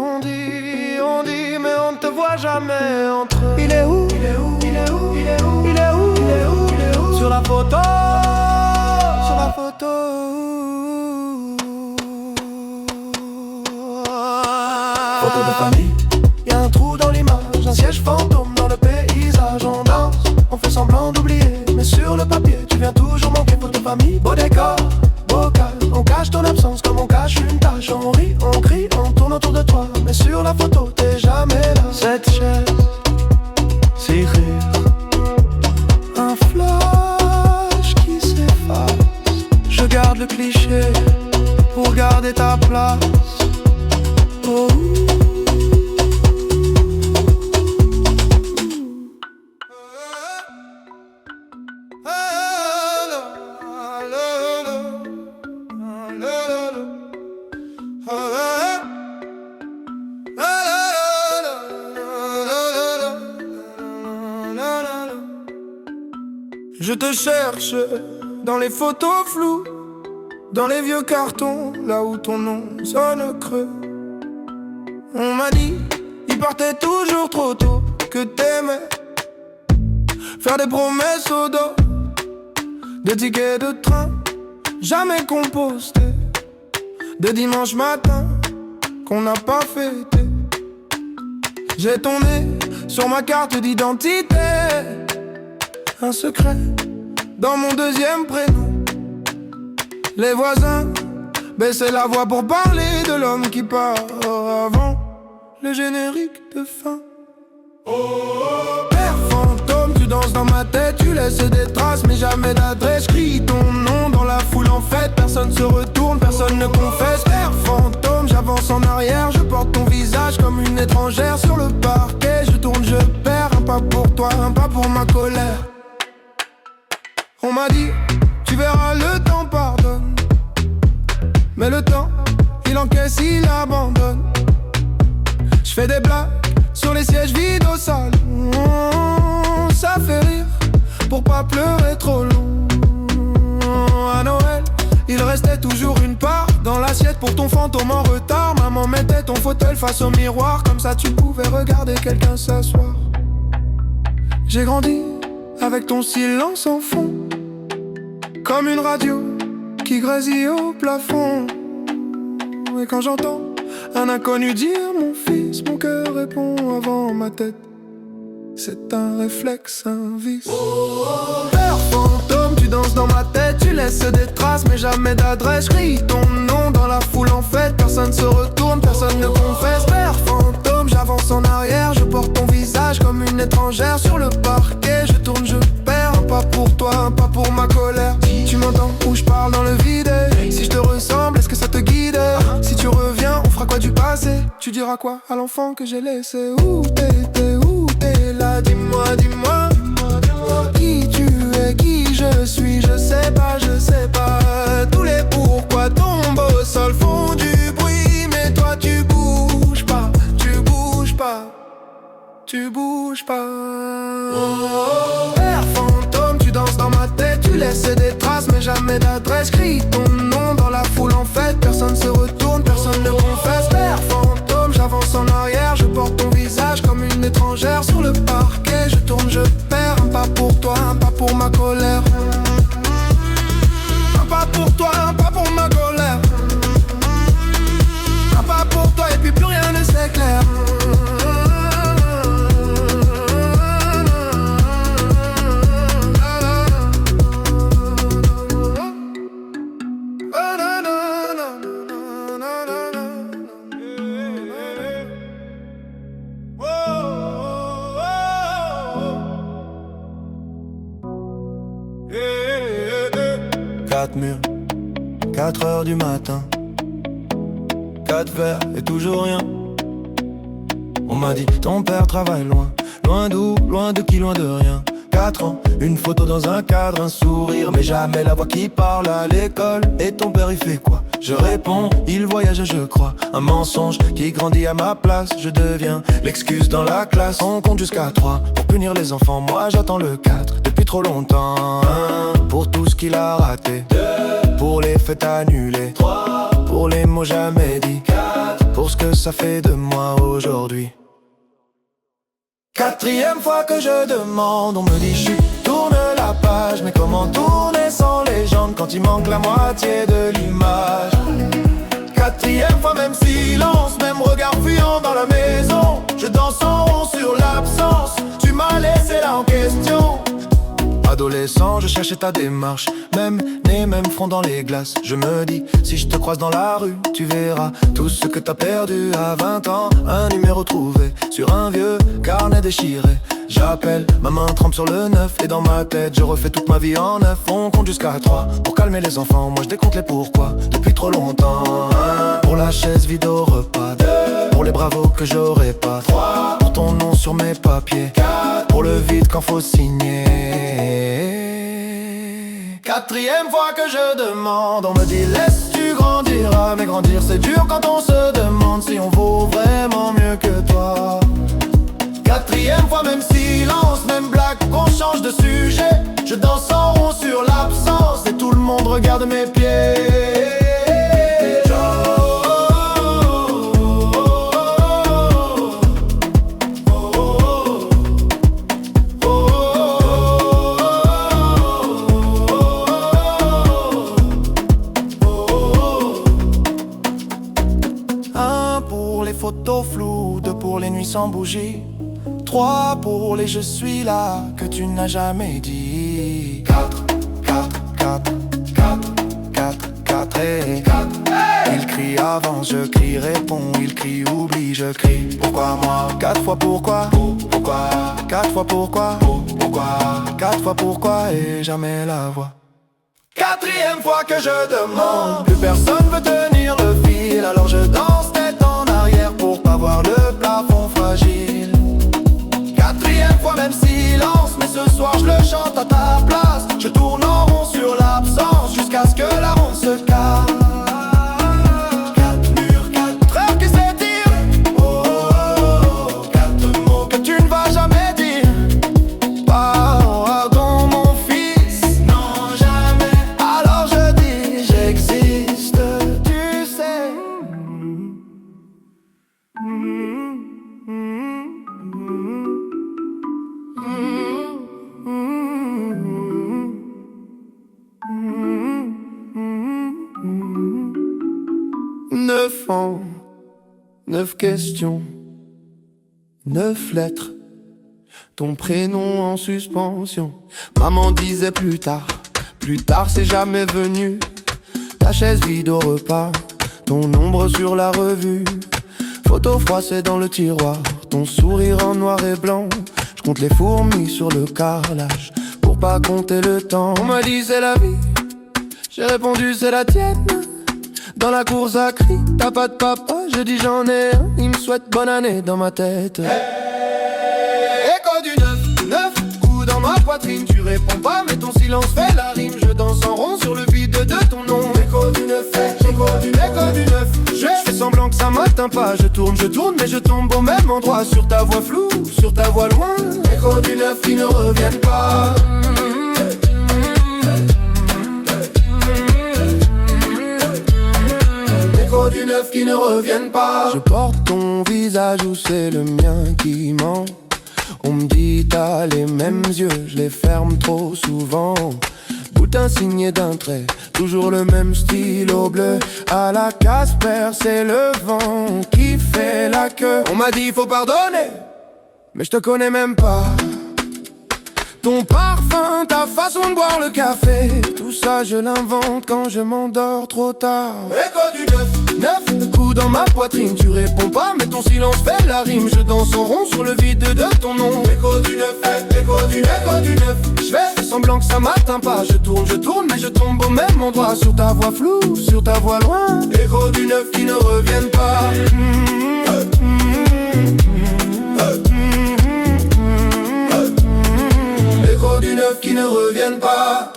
mais on ne te voit jamais entre eux. Il est où, il est où, il est où, il est où, il est où, il est où, il est où? Sur la photo, sur la photo. Photo de famille, y'a un trou dans l'image, un siège fantôme dans le paysage. On danse, on fait semblant d'oublier, mais sur le papier tu viens toujours manquer. Photo de famille, beau décor, beau cadre, on cache ton absence comme on cache une tache. On rit, on crie, on tourne autour de toi, mais sur la photo t'es jamais là. Cette chaise, six rires, un flash qui s'efface. Je garde le cliché pour garder ta place. Oh. Je te cherche dans les photos floues, dans les vieux cartons, là où ton nom sonne creux. On m'a dit, il partait toujours trop tôt, que t'aimais faire des promesses au dos, des tickets de train jamais compostés, des dimanches matins qu'on n'a pas fêté. J'ai ton nez sur ma carte d'identité, un secret dans mon deuxième prénom. Les voisins baissaient la voix pour parler de l'homme qui part avant le générique de fin. Père fantôme, tu danses dans ma tête, tu laisses des traces mais jamais d'adresse. Crie ton nom dans la foule en fête, personne se retourne, personne ne confesse. Père fantôme, j'avance en arrière, je porte ton visage comme une étrangère sur le parquet. Je tourne, je perds, un pas pour toi, un pas pour ma colère. On m'a dit, tu verras le temps pardonne, mais le temps, il encaisse, il abandonne. Je fais des blagues sur les sièges vides au salon, ça fait rire pour pas pleurer trop long. À Noël, il restait toujours une part dans l'assiette pour ton fantôme en retard. Maman mettait ton fauteuil face au miroir, comme ça tu pouvais regarder quelqu'un s'asseoir. J'ai grandi avec ton silence en fond, comme une radio qui grésille au plafond. Et quand j'entends un inconnu dire mon fils, mon cœur répond avant ma tête. C'est un réflexe, un vice. Père fantôme, tu danses dans ma tête, tu laisses des traces mais jamais d'adresse. Crie ton nom dans la foule en fête, personne se retourne, personne ne confesse. Père fantôme, j'avance en arrière, je porte ton visage comme une étrangère sur le parquet. Je tourne, je perds, un pas pour toi, un pas pour ma colère. Tu m'entends où je parle dans le vide? Si je te ressemble, est-ce que ça te guide? Si tu reviens, on fera quoi du passé? Tu diras quoi à l'enfant que j'ai laissé? Où t'étais, où t'es là? Dis-moi, dis-moi, qui tu es, qui je suis, je sais pas, je sais pas. Tous les pourquoi tombent au sol font du bruit, mais toi tu bouges pas, tu bouges pas, tu bouges pas. Père fantôme, tu danses dans ma tête, tu laisses des traces mais jamais d'adresse. Crie ton nom dans la foule en fête, personne se retourne, personne ne confesse. Père fantôme, j'avance en arrière, je porte ton visage comme une étrangère sur le parquet. Je tourne, je perds, un pas pour toi, un pas pour ma colère. Un pas pour toi, un pas pour ma colère. Un pas pour toi et puis plus rien ne s'éclaire. Quatre murs, 4 heures du matin, 4 verres et toujours rien. On m'a dit ton père travaille loin, loin d'où, loin de qui, loin de rien. 4 ans, une photo dans un cadre, un sourire, mais jamais la voix qui parle à l'école. Et ton père il fait quoi? Je réponds, il voyage je crois. Un mensonge qui grandit à ma place. Je deviens l'excuse dans la classe. On compte jusqu'à 3 pour punir les enfants. Moi j'attends le 4 depuis trop longtemps. 1 pour tout ce qu'il a raté, 2 pour les fêtes annulées, 3 pour les mots jamais dits, 4 pour ce que ça fait de moi aujourd'hui. 4e fois que je demande, on me dit chut, tourne la page. Mais comment tourner sans légende quand il manque la moitié de l'image? 4e fois, même silence, même regard fuyant dans la maison. Je danse en rond sur l'absence, tu m'as laissé là en question. Adolescent, je cherchais ta démarche, même nez, même front dans les glaces. Je me dis, si je te croise dans la rue, tu verras tout ce que t'as perdu à 20 ans. Un numéro trouvé sur un vieux carnet déchiré. J'appelle, ma main trempe sur le 9. Et dans ma tête, je refais toute ma vie en neuf. On compte jusqu'à 3 pour calmer les enfants. Moi je décompte les pourquoi depuis trop longtemps. 1 pour la chaise vide au repas, 2 pour les bravos que j'aurais pas, 3 pour ton nom sur mes papiers, 4 pour le vide quand faut signer. 4e fois que je demande, on me dit laisse tu grandiras. Mais grandir c'est dur quand on se demande si on vaut vraiment mieux que toi. 4e fois, même silence, même blague, qu'on change de sujet. Je danse en rond sur l'absence et tout le monde regarde mes pieds. sans bougie. 3 pour les je suis là que tu n'as jamais dit. 4, 4, 4, 4, 4, 4 et 4. Il crie avance, je crie réponds, il crie oublie, je crie. Pourquoi moi? 4 fois pourquoi? Pourquoi? 4 fois pourquoi? Pourquoi? 4 fois pourquoi et jamais la voix. 4e fois que je demande, plus personne veut tenir le fil. Alors je danse tête en arrière pour pas voir le plafond fragile. 4e fois même silence, mais ce soir je le chante à ta place. Je tourne en rond sur l'absence jusqu'à ce que la ronde se casse. 4 murs, 4 heures qui s'étirent. Oh, oh, oh, 4 mots que tu ne vas jamais dire. Pardon mon fils, non jamais. Alors je dis j'existe, tu sais. Neuf ans, 9 questions, 9 lettres, ton prénom en suspension. Maman disait plus tard c'est jamais venu. Ta chaise vide au repas, ton ombre sur la revue. Photo froissée dans le tiroir, ton sourire en noir et blanc. Je compte les fourmis sur le carrelage pour pas compter le temps. On m'a dit c'est la vie, j'ai répondu c'est la tienne. Dans la course à cri, t'as pas de papa, je dis j'en ai un. Il me souhaite bonne année dans ma tête. Hey, écho du 9, coup dans ma poitrine. Tu réponds pas mais ton silence fait la rime. Je danse en rond sur le vide de ton nom. Écho du 9, écho du 9. Je fais semblant que ça m'atteint pas. Je tourne mais je tombe au même endroit. Sur ta voix floue, sur ta voix loin. Écho du 9 qui ne reviennent pas. Du 9 qui ne reviennent pas. Je porte ton visage ou c'est le mien qui ment. On me dit t'as les mêmes yeux, je les ferme trop souvent. Boutin signé d'un trait, toujours le même stylo bleu. À la Casper, c'est le vent qui fait la queue. On m'a dit faut pardonner, mais je te connais même pas. Ton parfum, ta façon de boire le café, tout ça je l'invente quand je m'endors trop tard. Écho du 9, coup dans ma poitrine. Tu réponds pas mais ton silence fait la rime. Je danse en rond sur le vide de ton nom. Écho du 9, écho du 9. Je fais semblant que ça m'atteint pas. Je tourne mais je tombe au même endroit. Sur ta voix floue, sur ta voix loin. Écho du 9 qui ne reviennent pas. Écho du 9 qui ne reviennent pas.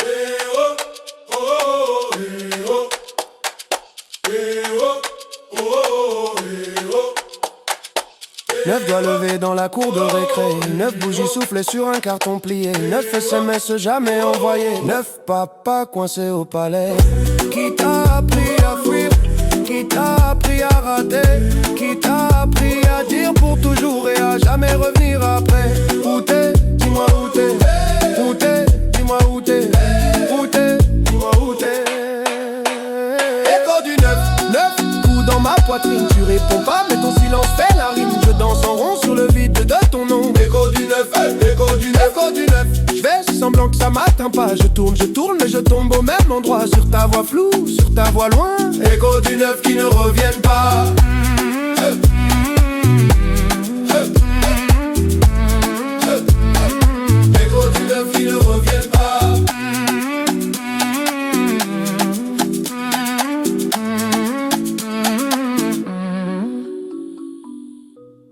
9 doigts levés dans la cour de récré. 9 bougies soufflées sur un carton plié. 9 SMS jamais envoyés. 9 papas coincés au palais. Qui t'a appris à fuir? Qui t'a appris à rater? Qui t'a appris à dire pour toujours et à jamais revenir après? Où t'es? Dis-moi où t'es. Où t'es? Dis-moi où t'es. Où t'es? Dis-moi où t'es. Écho du 9, coup dans ma poitrine. Tu réponds pas mais ton silence fait la rime. Je danse en rond sur le vide de ton nom. Écho du 9, écho du 9, écho du 9. Je fais semblant que ça m'atteint pas. Je tourne mais je tombe au même endroit. Sur ta voix floue, sur ta voix loin. Écho du 9 qui ne reviennent pas. Écho du 9 qui ne reviennent pas.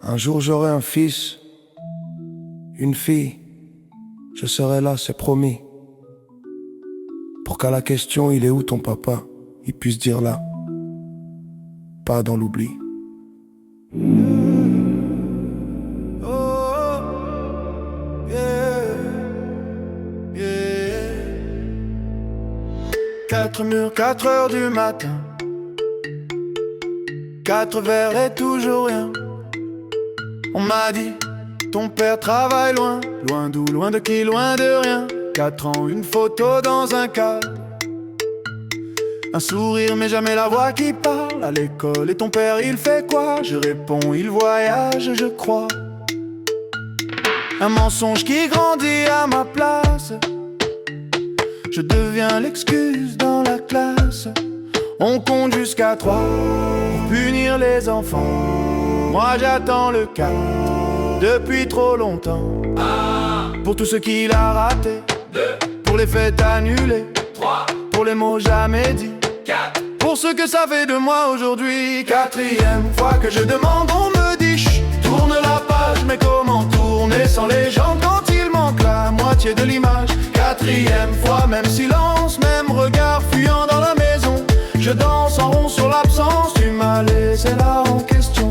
Un jour j'aurai un fils, une fille, je serai là, c'est promis. Pour qu'à la question il est où ton papa, il puisse dire là, pas dans l'oubli. Oh, yeah, yeah. 4 murs, 4 heures du matin. 4 verres et toujours rien. On m'a dit, ton père travaille loin. Loin d'où, loin de qui, loin de rien. 4 ans, une photo dans un cadre. Un sourire mais jamais la voix qui parle. À l'école et ton père il fait quoi? Je réponds il voyage je crois. Un mensonge qui grandit à ma place. Je deviens l'excuse dans la classe. On compte jusqu'à 3 pour punir les enfants. Moi j'attends le cas depuis trop longtemps. Pour tout ce qu'il a raté, 2. Pour les fêtes annulées, 3. Pour les mots jamais dits, 4. Pour ce que ça fait de moi aujourd'hui, 4e fois que je demande, on me dit chut, tourne la page, mais comment tourner sans les gens quand il manque la moitié de l'image? 4e fois, même silence, même regard fuyant dans la maison. Je danse en rond sur l'absence, tu m'as laissé là en question.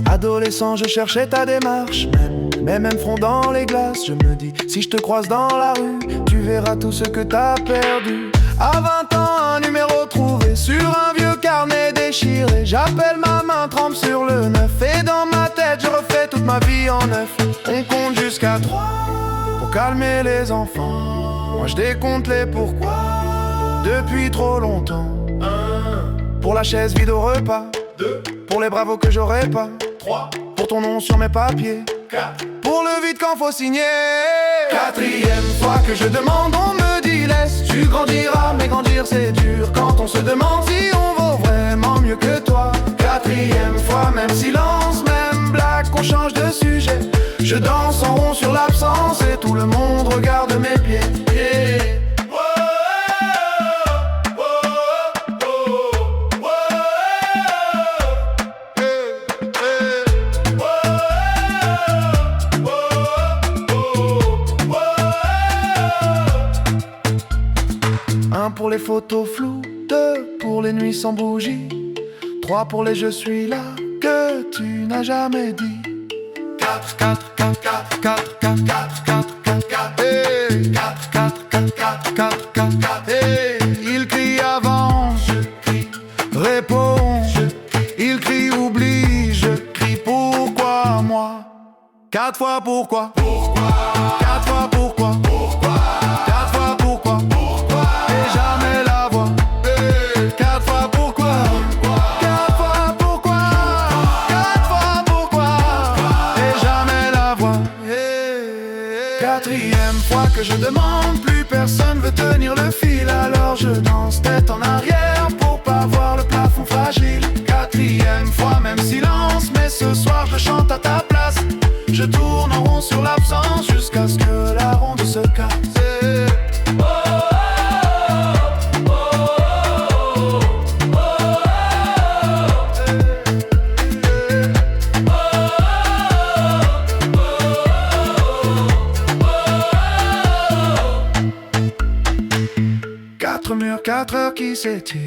Adolescent, je cherchais ta démarche, même front dans les glaces. Je me dis, si je te croise dans la rue, tu verras tout ce que t'as perdu. À 20 ans, un numéro trouvé sur un vieux carnet déchiré. J'appelle ma main, trempe sur le 9. Et dans ma tête, je refais toute ma vie en 9. On compte jusqu'à 3 pour calmer les enfants. Moi je décompte les pourquoi depuis trop longtemps. 1. Pour la chaise vide au repas. 2. Pour les bravos que j'aurais pas. 3. Pour ton nom sur mes papiers. 4. Pour le vide quand faut signer. 4e fois que je demande, on me dit laisse, tu grandiras, mais grandir c'est dur. Quand on se demande si on vaut vraiment mieux que toi. 4e fois, même silence, même blague, qu'on change de sujet. Je danse en rond sur l'absence et tout le monde regarde mes pieds. Yeah. Pour les photos floues, 2 pour les nuits sans bougie, 3 pour les je suis là que tu n'as jamais dit. 4, 4, 4, 4, 4, 4, 4, 4, 4, 4, hey. 4, 4, 4, 4, 4, 4, 4, hey. Il crie avance, je crie, réponds, je crie. Il crie oublie, je crie pourquoi moi? 4 fois pourquoi? 4 fois pourquoi? 4 fois pourquoi? Et jamais la voix. 4 fois pourquoi? 4 fois pourquoi? 4 fois pourquoi? Et jamais la voix. 4e fois que je demande, plus personne veut tenir le fil. Alors je danse tête en arrière pour pas voir le plafond fragile. 4e fois, même silence, mais ce soir je chante à ta place. Je tourne en rond sur l'absence jusqu'à ce que la ronde se casse. Quatre murs, 4 heures qui s'étirent.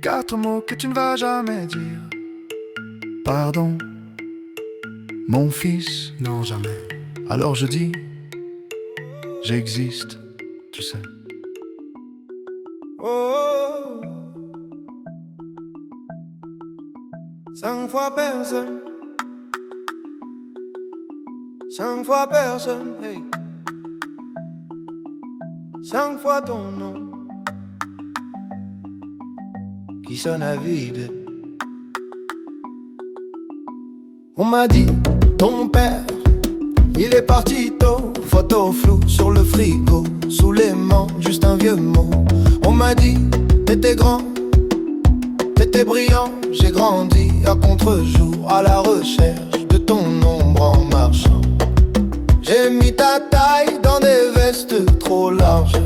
4 mots que tu ne vas jamais dire. Pardon, mon fils. Non, jamais. Alors je dis, j'existe, tu sais. Oh, 5 fois personne. 5 fois personne, hey. 5 fois ton nom qui sonne à vide. On m'a dit, ton père, il est parti tôt. Photo floue sur le frigo, sous l'aimant, juste un vieux mot. On m'a dit, t'étais grand, t'étais brillant. J'ai grandi à contre-jour, à la recherche de ton ombre en marchant. J'ai mis ta taille dans des vestes trop larges,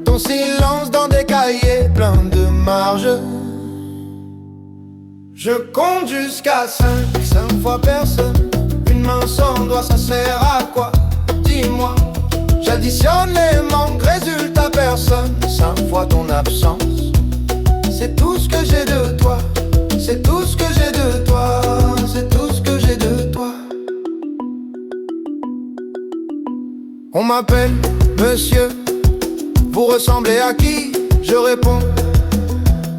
ton silence dans des cahiers pleins de marges. Je compte jusqu'à 5, 5 fois personne. Une main sans doigt, ça sert à quoi? Dis-moi. J'additionne les manques, résultat personne. 5 fois ton absence. C'est tout ce que j'ai de toi. C'est tout ce que j'ai de toi. C'est tout ce que j'ai de toi. On m'appelle monsieur. Vous ressemblez à qui? Je réponds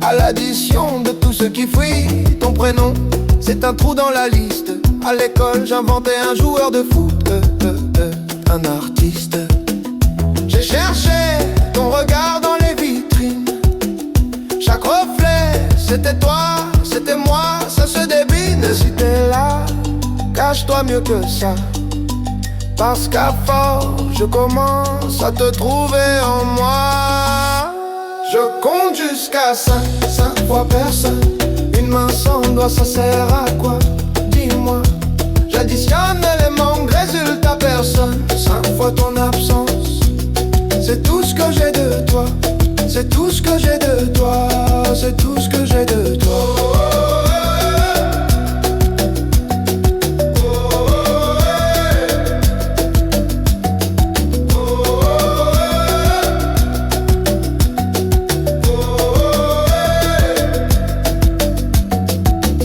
à l'addition de tout ce qui fuit. Ton prénom, c'est un trou dans la liste. À l'école, j'inventais un joueur de foot, un artiste. J'ai cherché ton regard dans les vitres. C'était toi, c'était moi, ça se débine. Et si t'es là, cache-toi mieux que ça, parce qu'à force, je commence à te trouver en moi. Je compte jusqu'à 5 fois personne. Une main sans doigt, ça sert à quoi? Dis-moi. J'additionne les manques, résultat personne. 5 fois ton absence. C'est tout ce que j'ai de toi. C'est tout ce que j'ai de toi. C'est tout ce que j'ai de toi.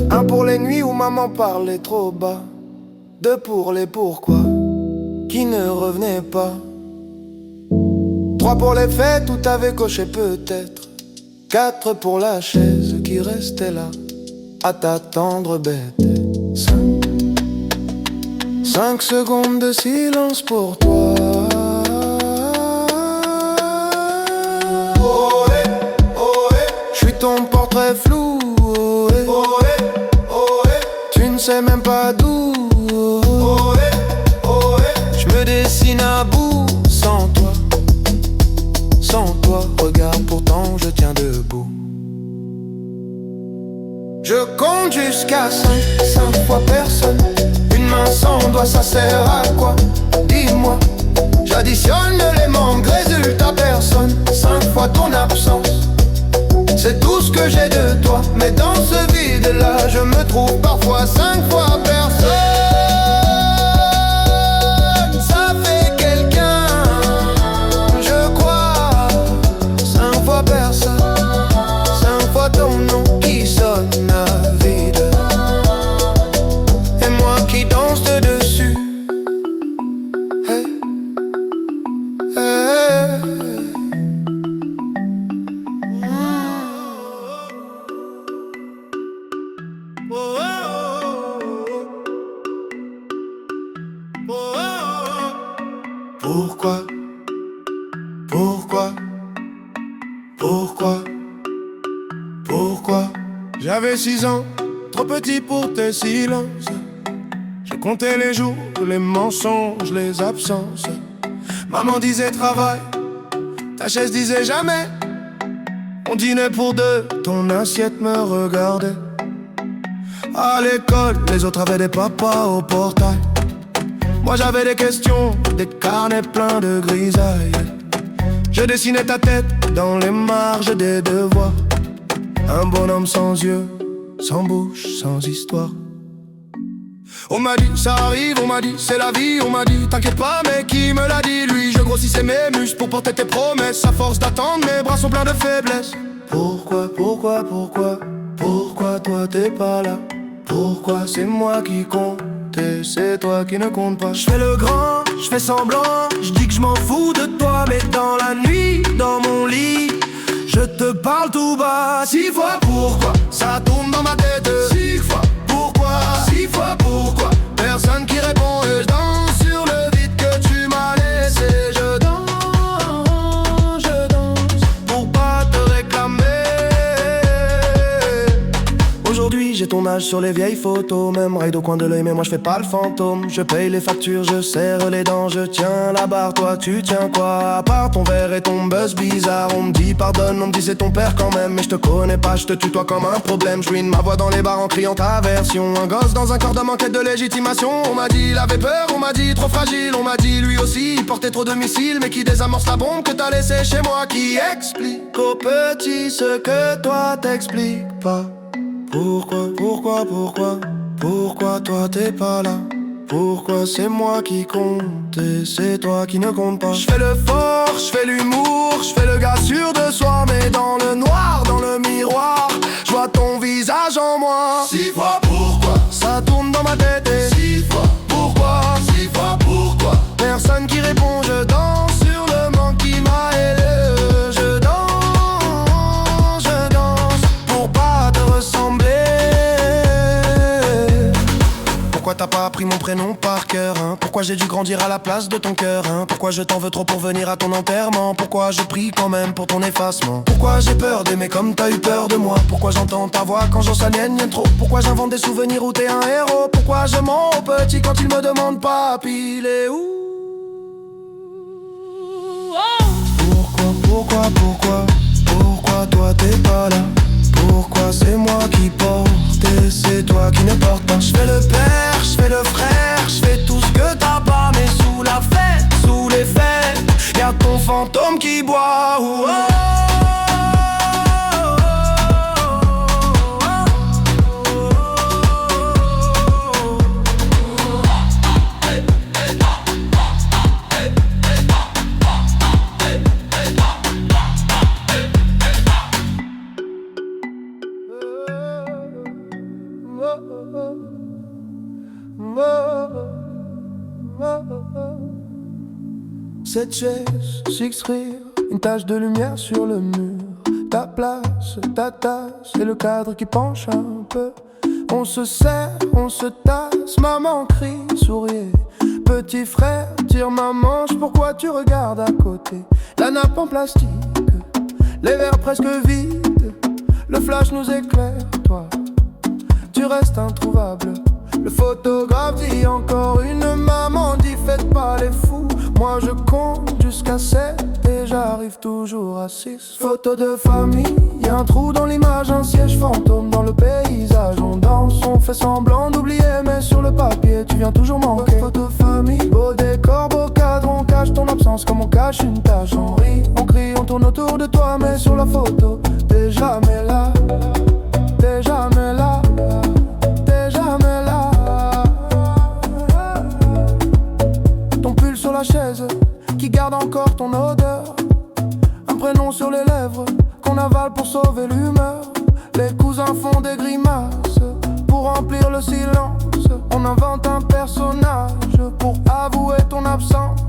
Un pour les nuits où maman parlait trop bas. Deux pour les pourquoi qui ne revenaient pas. Trois pour les fêtes où t'avais coché peut-être. Quatre pour la chaise qui restait là à t'attendre bête. 5 secondes de silence pour toi. Ohé, ohé. J'suis ton portrait flou. Ohé, ohé, ohé. Tu ne sais même pas d'où. Ohé, ohé. J'me dessine à bout sans toi. Sans toi, regarde, pourtant je tiens debout. Je compte jusqu'à 5 fois personne. Une main sans doigt, ça sert à quoi? Dis-moi. J'additionne les manques, résultat personne. 5 fois ton absence. C'est tout ce que j'ai de toi. Mais dans ce vide-là, je me trouve parfois 5 fois personne. Ça fait quelqu'un, je crois. 5 fois personne. 5 fois ton nom qui sonne à vide. Et moi qui danse dessus. Hey, hey. Pourquoi? Pourquoi? Pourquoi? Pourquoi? J'avais 6 ans, trop petit pour tes silences. Je comptais les jours, les mensonges, les absences. Maman disait travail, ta chaise disait jamais. On dînait pour deux, ton assiette me regardait. À l'école, les autres avaient des papas au portail. Moi j'avais des questions, des carnets pleins de grisailles. Je dessinais ta tête dans les marges des devoirs. Un bonhomme sans yeux, sans bouche, sans histoire. On m'a dit ça arrive, on m'a dit c'est la vie. On m'a dit t'inquiète pas, mais qui me l'a dit? Lui, je grossissais mes muscles pour porter tes promesses. À force d'attendre, mes bras sont pleins de faiblesse. Pourquoi, pourquoi, pourquoi? Pourquoi toi t'es pas là? Pourquoi c'est moi qui compte et c'est toi qui ne compte pas? Je fais le grand, je fais semblant, je dis que je m'en fous de toi. Mais dans la nuit, dans mon lit, je te parle tout bas. 6 fois pourquoi, ça tourne dans ma tête. 6 fois pourquoi, 6 fois pourquoi. Personne qui répond et je danse sur le vide que tu m'as laissé. Je danse pour pas te réclamer. Aujourd'hui j'ai ton âge sur les vieilles photos. Même raid au coin de l'œil mais moi je fais pas le fantôme. Je paye les factures, je serre les dents. Je tiens la barre, toi tu tiens quoi? À part ton verre et ton buzz bizarre. On me dit pardonne, on me dit c'est ton père quand même. Mais je te connais pas, je te tutoie comme un problème. Je ruine ma voix dans les bars en criant ta version. Un gosse dans un corps d'homme en quête de légitimation. On m'a dit il avait peur, on m'a dit trop fragile. On m'a dit lui aussi il portait trop de missiles. Mais qui désamorce la bombe que t'as laissée chez moi? Qui explique aux petits ce que toi t'expliques pas? Pourquoi, pourquoi, pourquoi? Pourquoi toi t'es pas là? Pourquoi c'est moi qui compte et c'est toi qui ne compte pas? Je fais le fort, je fais l'humour, je fais le gars sûr de soi. Mais dans le noir, dans le miroir, je vois ton visage en moi. 6 fois pourquoi, ça tourne dans ma tête. Et 6 fois pourquoi, 6 fois pourquoi. Personne qui répond, je danse sur le manque qui m'a aidé. Je danse pour pas te ressembler. Pourquoi t'as pas appris mon prénom par cœur, hein? Pourquoi j'ai dû grandir à la place de ton cœur, hein? Pourquoi je t'en veux trop pour venir à ton enterrement? Pourquoi je prie quand même pour ton effacement? Pourquoi j'ai peur d'aimer comme t'as eu peur de moi? Pourquoi j'entends ta voix quand j'en s'aliène trop? Pourquoi j'invente des souvenirs où t'es un héros? Pourquoi je mens au petit quand il me demande papi, il est où? Pourquoi toi t'es pas là? Pourquoi c'est moi qui porte et c'est toi qui ne porte pas? Je fais le père, je fais le frère, je fais tout ce que t'as pas. Mais sous la fête, sous les fêtes, y'a ton fantôme qui boit. Oh, oh. Cette chaise, six rire, une tache de lumière sur le mur. Ta place, ta tasse et le cadre qui penche un peu. On se serre, on se tasse, maman crie, souriez. Petit frère, tire ma manche, pourquoi tu regardes à côté? La nappe en plastique, les verres presque vides. Le flash nous éclaire, toi, tu restes introuvable. Le photographe dit encore une, maman dit faites pas les fous. Moi je compte jusqu'à 7 et j'arrive toujours à 6. Photo de famille, y'a un trou dans l'image, un siège fantôme dans le paysage. On danse, on fait semblant d'oublier, mais sur le papier tu viens toujours manquer. Photo de famille, beau décor, beau cadre, on cache ton absence comme on cache une tache. On rit, on crie, on tourne autour de toi, mais sur la photo t'es jamais là. T'es jamais là. T'es jamais là. Ton pull sur la chaise qui garde encore ton odeur. Un prénom sur les lèvres qu'on avale pour sauver l'humeur. Les cousins font des grimaces pour remplir le silence. On invente un personnage pour avouer ton absence.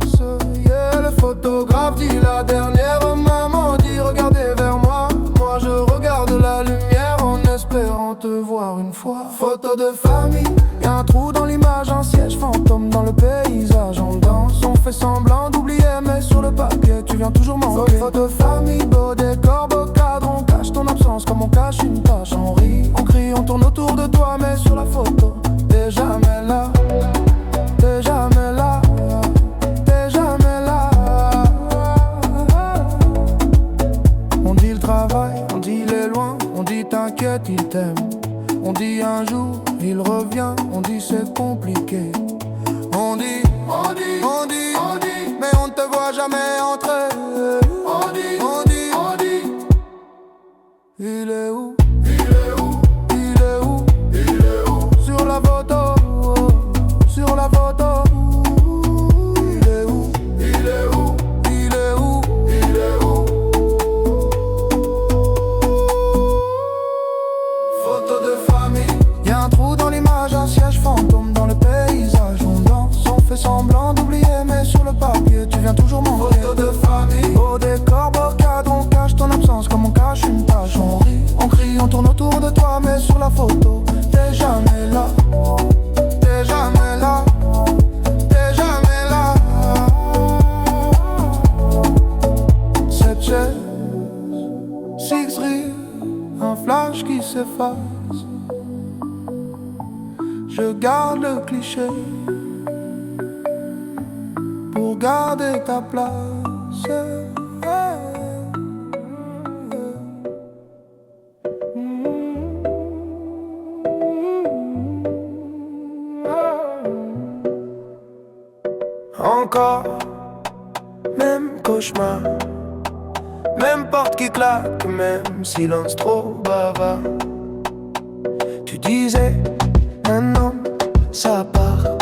Yeah, le photographe dit la dernière, maman dit regardez vers moi. Moi je regarde la lumière en espérant te voir une fois. Photo de famille, y'a un trou dans l'image, un siège fantôme dans le paysage. On danse, on fait semblant d'oublier, mais sur le papier tu viens toujours manquer. Photo de famille, beau décor, beau cadre, on cache ton absence comme on cache une tache. On rit, on crie, on tourne autour de toi, mais sur la photo t'es jamais là. T'es jamais là. T'es jamais là. On dit le travail, on dit les loin, on dit t'inquiète, il t'aime. On dit un jour, il revient, on dit c'est compliqué. On dit, mais on ne te voit jamais entrer. On dit, il est où? Sur la photo, sur la photo. Il est où? Photo de famille, y'a un trou dans l'image, un siège fantôme dans le paysage. On danse, on fait semblant d'oublier, mais sur le papier tu viens toujours manquer. Photo de famille, beau décor, beau cadre, on cache ton absence comme on cache une tache. On rit, on crie, on tourne autour de toi, mais sur la photo t'es jamais là. T'es jamais là. T'es jamais là. Cette chaise, six rires, un flash qui s'efface. Je garde le cliché pour garder ta place. Encore, même cauchemar, même porte qui claque, même silence trop bavard. Tu disais, un homme, ça part.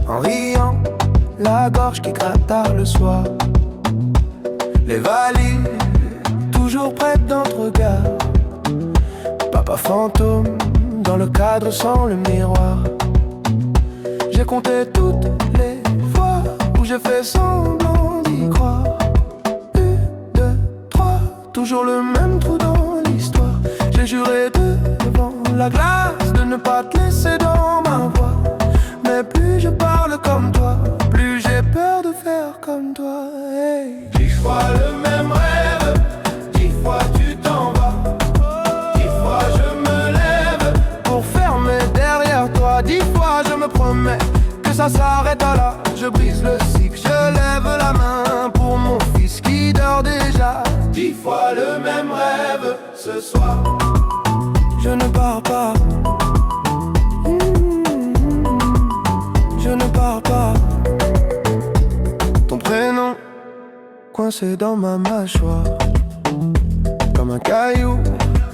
En riant, la gorge qui gratte tard le soir. Les valises, toujours prêtes dans le regard. Papa fantôme, dans le cadre sans le miroir. J'ai compté toutes les fois où j'ai fait semblant d'y croire. 1, 2, 3, toujours le même trou dans l'histoire. J'ai juré devant la glace de ne pas te laisser dans ma voix. Mais plus je parle comme toi, hey. 10 fois le même rêve, 10 fois tu t'en vas, 10 fois je me lève pour fermer derrière toi. 10 fois je me promets que ça s'arrêtera là. Je brise le cycle, je lève la main pour mon fils qui dort déjà. 10 fois le même rêve ce soir. Je ne pars pas. Je ne pars pas. Ton prénom coincé dans ma mâchoire, comme un caillou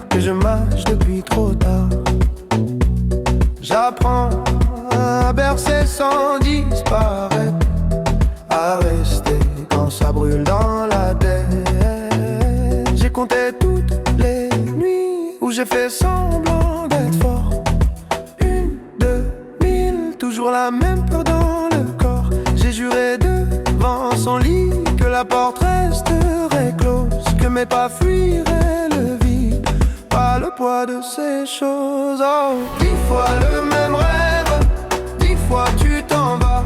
que je mâche depuis trop tard. J'apprends à bercer sans disparaître, à rester quand ça brûle dans la tête. J'ai compté toutes les nuits où j'ai fait semblant d'être fort. 1, 2, 1000, toujours la même peur dans le corps. J'ai juré devant son lit que la porte resterait close, que mes pas fuiraient le vide, pas le poids de ces choses. Oh, 10 fois le même rêve, 10 fois tu t'en vas,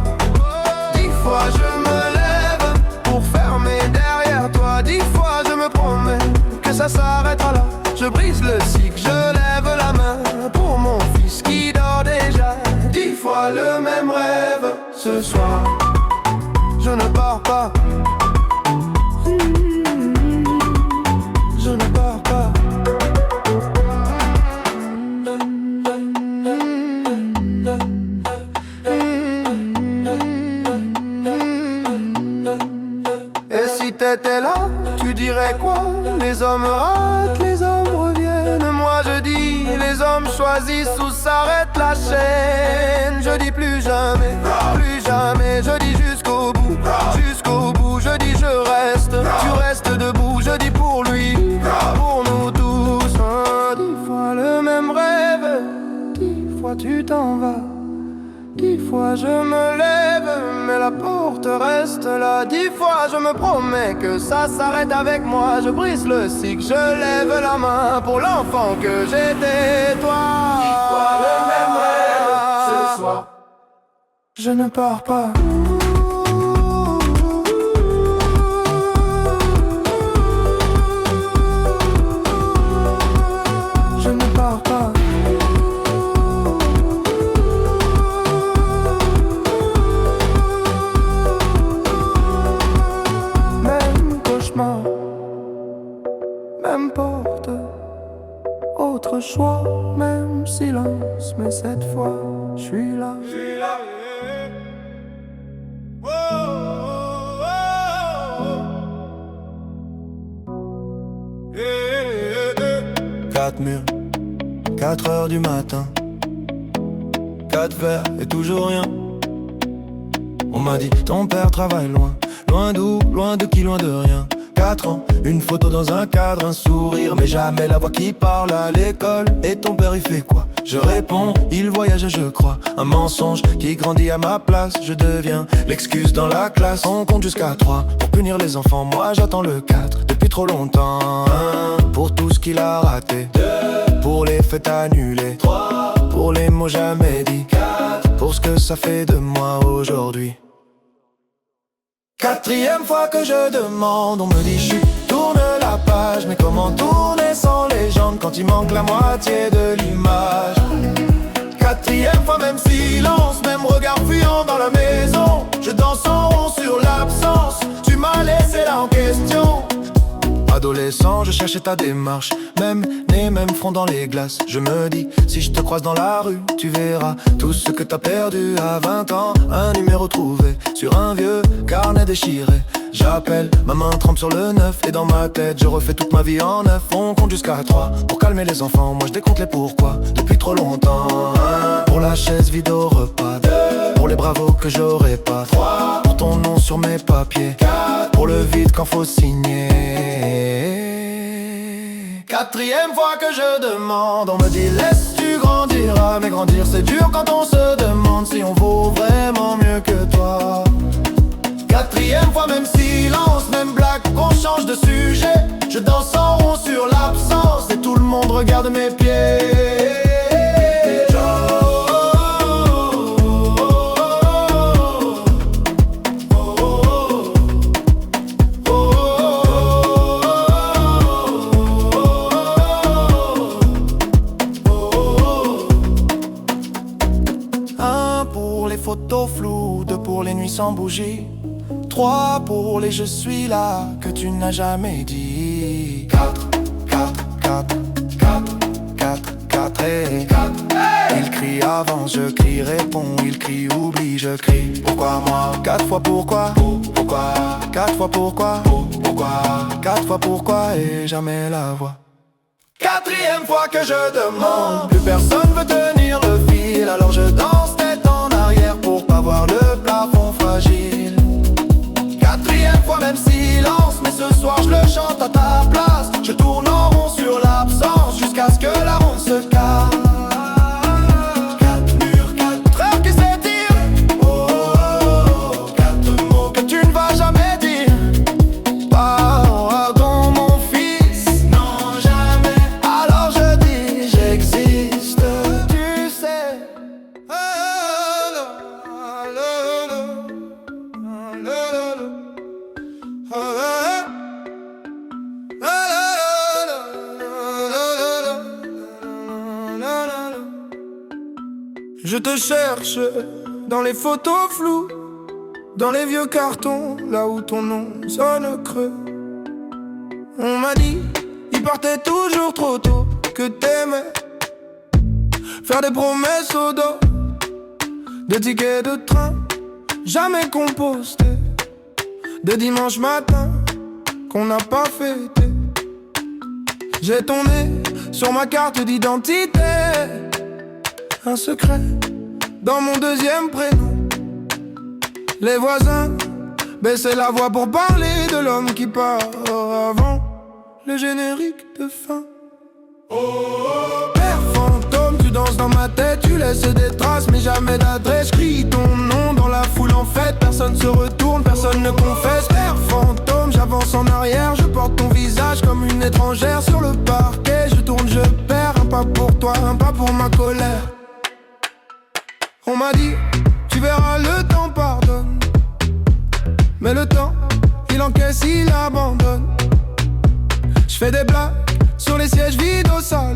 10 fois je me lève pour fermer derrière toi. 10 fois je me promets que ça s'arrêtera là. Je brise le cycle, je lève la main pour mon fils qui dort déjà. 10 fois le même rêve ce soir. Je ne pars pas. Je ne pars pas. Et si t'étais là, tu dirais quoi? Les hommes ratent, les hommes reviennent. Moi je dis, les hommes choisissent ou s'arrête la chaîne. Je dis plus jamais, plus jamais. Je dis jusqu'au bout, jusqu'au bout. Je dis je reste, tu restes debout. Je dis pour lui, pour nous tous. 10 fois le même rêve, 10 fois tu t'en vas, 10 fois je me lève, mais la porte reste là. 10 fois je me promets que ça s'arrête avec moi. Je brise le cycle, je lève la main pour l'enfant que j'étais, toi. 10 fois le même rêve ce soir. Je ne pars pas. Je ne pars pas. Même cauchemar, même porte, autre choix, même silence. Mais cette fois, je suis là. Quatre murs, 4 heures du matin, 4 verres et toujours rien. On m'a dit ton père travaille loin, loin d'où, loin de qui, loin de rien. 4 ans, une photo dans un cadre, un sourire, mais jamais la voix qui parle à l'école. Et ton père il fait quoi? Je réponds, il voyage je crois. Un mensonge qui grandit à ma place. Je deviens l'excuse dans la classe. On compte jusqu'à 3 pour punir les enfants. Moi j'attends le 4 depuis trop longtemps. 1 pour tout ce qu'il a raté, 2 pour les fêtes annulées, 3 pour les mots jamais dits, 4 pour ce que ça fait de moi aujourd'hui. 4e fois que je demande, on me dit chut, tourne la page. Mais comment tourner sans légende quand il manque la moitié de l'image? 4e fois, même silence, même regard fuyant dans la maison. Je danse en rond sur l'absence, tu m'as laissé là en question. Adolescent, je cherchais ta démarche, même nez, même front dans les glaces. Je me dis, si je te croise dans la rue, tu verras tout ce que t'as perdu à 20 ans. Un numéro trouvé sur un vieux carnet déchiré. J'appelle, ma main trempe sur le 9. Et dans ma tête, je refais toute ma vie en 9. On compte jusqu'à 3 pour calmer les enfants. Moi je décompte les pourquoi depuis trop longtemps. 1 pour la chaise vide au repas, 2 pour les bravos que j'aurais pas, 3 pour ton nom sur mes papiers, 4 pour le vide quand faut signer. 4e fois que je demande, on me dit laisse tu grandiras. Mais grandir c'est dur quand on se demande si on vaut vraiment mieux que toi. 4e fois, même silence, même blague, qu'on change de sujet. Je danse en rond sur l'absence et tout le monde regarde mes pieds. sans bougie. 3 pour les je suis là que tu n'as jamais dit. 4, 4, 4, 4, 4, 4 et 4. Il crie avant, je crie, réponds. Il crie, oublie, je crie. Pourquoi moi? 4 fois pourquoi? Pourquoi? 4 fois pourquoi? Pourquoi? 4 fois pourquoi et jamais la voix. 4e fois que je demande. Plus personne veut tenir le fil. Alors je danse tête en arrière pour pas voir le plafond fragile. 4e fois même silence. Mais ce soir je le chante à ta place. Je tourne en rond sur l'absence jusqu'à ce que la ronde se calme. 4 murs, 4 heures qui s'étirent. Oh, oh, oh, 4 mots que tu ne vas jamais dire. Pardon mon fils, non jamais. Alors je dis j'existe, tu sais. Je te cherche dans les photos floues, dans les vieux cartons, là où ton nom sonne creux. On m'a dit, il partait toujours trop tôt, que t'aimais faire des promesses au dos, des tickets de train jamais compostés, des dimanches matins qu'on n'a pas fêté. J'ai ton nez sur ma carte d'identité, un secret dans mon 2e prénom. Les voisins baissaient la voix pour parler de l'homme qui part avant le générique de fin. Père fantôme, tu danses dans ma tête, tu laisses des traces mais jamais d'adresse. Crie ton nom dans la foule en fête, personne se retourne, personne ne confesse. Père fantôme, j'avance en arrière, je porte ton visage comme une étrangère sur le parquet. Je tourne, je perds, un pas pour toi, un pas pour ma colère. On m'a dit, tu verras le temps pardonne. Mais le temps, il encaisse, il abandonne. Je fais des blagues sur les sièges vides au salon.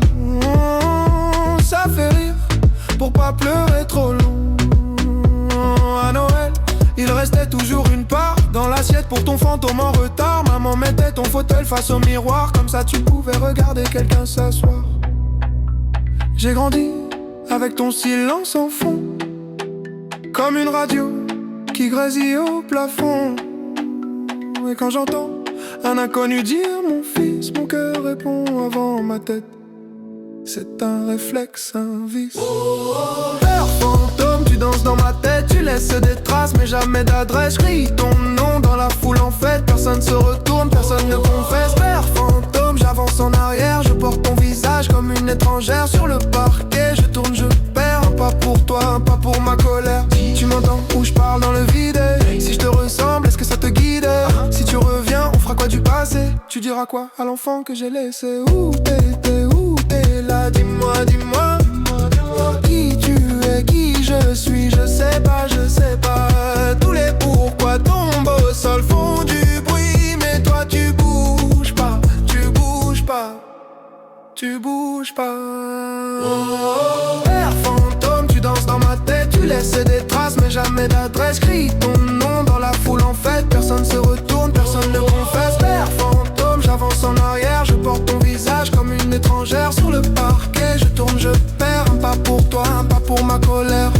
Ça fait rire pour pas pleurer trop long. À Noël, il restait toujours une part dans l'assiette pour ton fantôme en retard. Maman mettait ton fauteuil face au miroir, comme ça tu pouvais regarder quelqu'un s'asseoir. J'ai grandi avec ton silence en fond, comme une radio qui grésille au plafond. Et quand j'entends un inconnu dire mon fils, mon cœur répond avant ma tête. C'est un réflexe, un vice. Père fantôme, tu danses dans ma tête, tu laisses des traces mais jamais d'adresse. Crie ton nom dans la foule en fête, personne se retourne, personne ne confesse. Père fantôme, j'avance en arrière, je porte ton visage comme une étrangère sur le parquet. Je tourne, je perds, un pas pour toi, un pas pour ma colère. Tu m'entends ou je parle dans le vide? Si je te ressemble, est-ce que ça te guide? Si tu reviens, on fera quoi du passé? Tu diras quoi à l'enfant que j'ai laissé? Où t'étais, où t'es là? Dis-moi, dis-moi, qui tu es, qui je suis, je sais pas, je sais pas. Tous les pourquoi tombent au sol font du bruit, mais toi tu bouges pas, tu bouges pas, tu bouges pas. Père fantôme, tu danses dans ma tête, tu laisses des traces mais jamais d'adresse. Crie ton nom dans la foule en fête, personne se retourne, personne ne confesse. Père fantôme, j'avance en arrière, je porte ton visage comme une étrangère sur le parquet. Je tourne, je perds, un pas pour toi, un pas pour ma colère.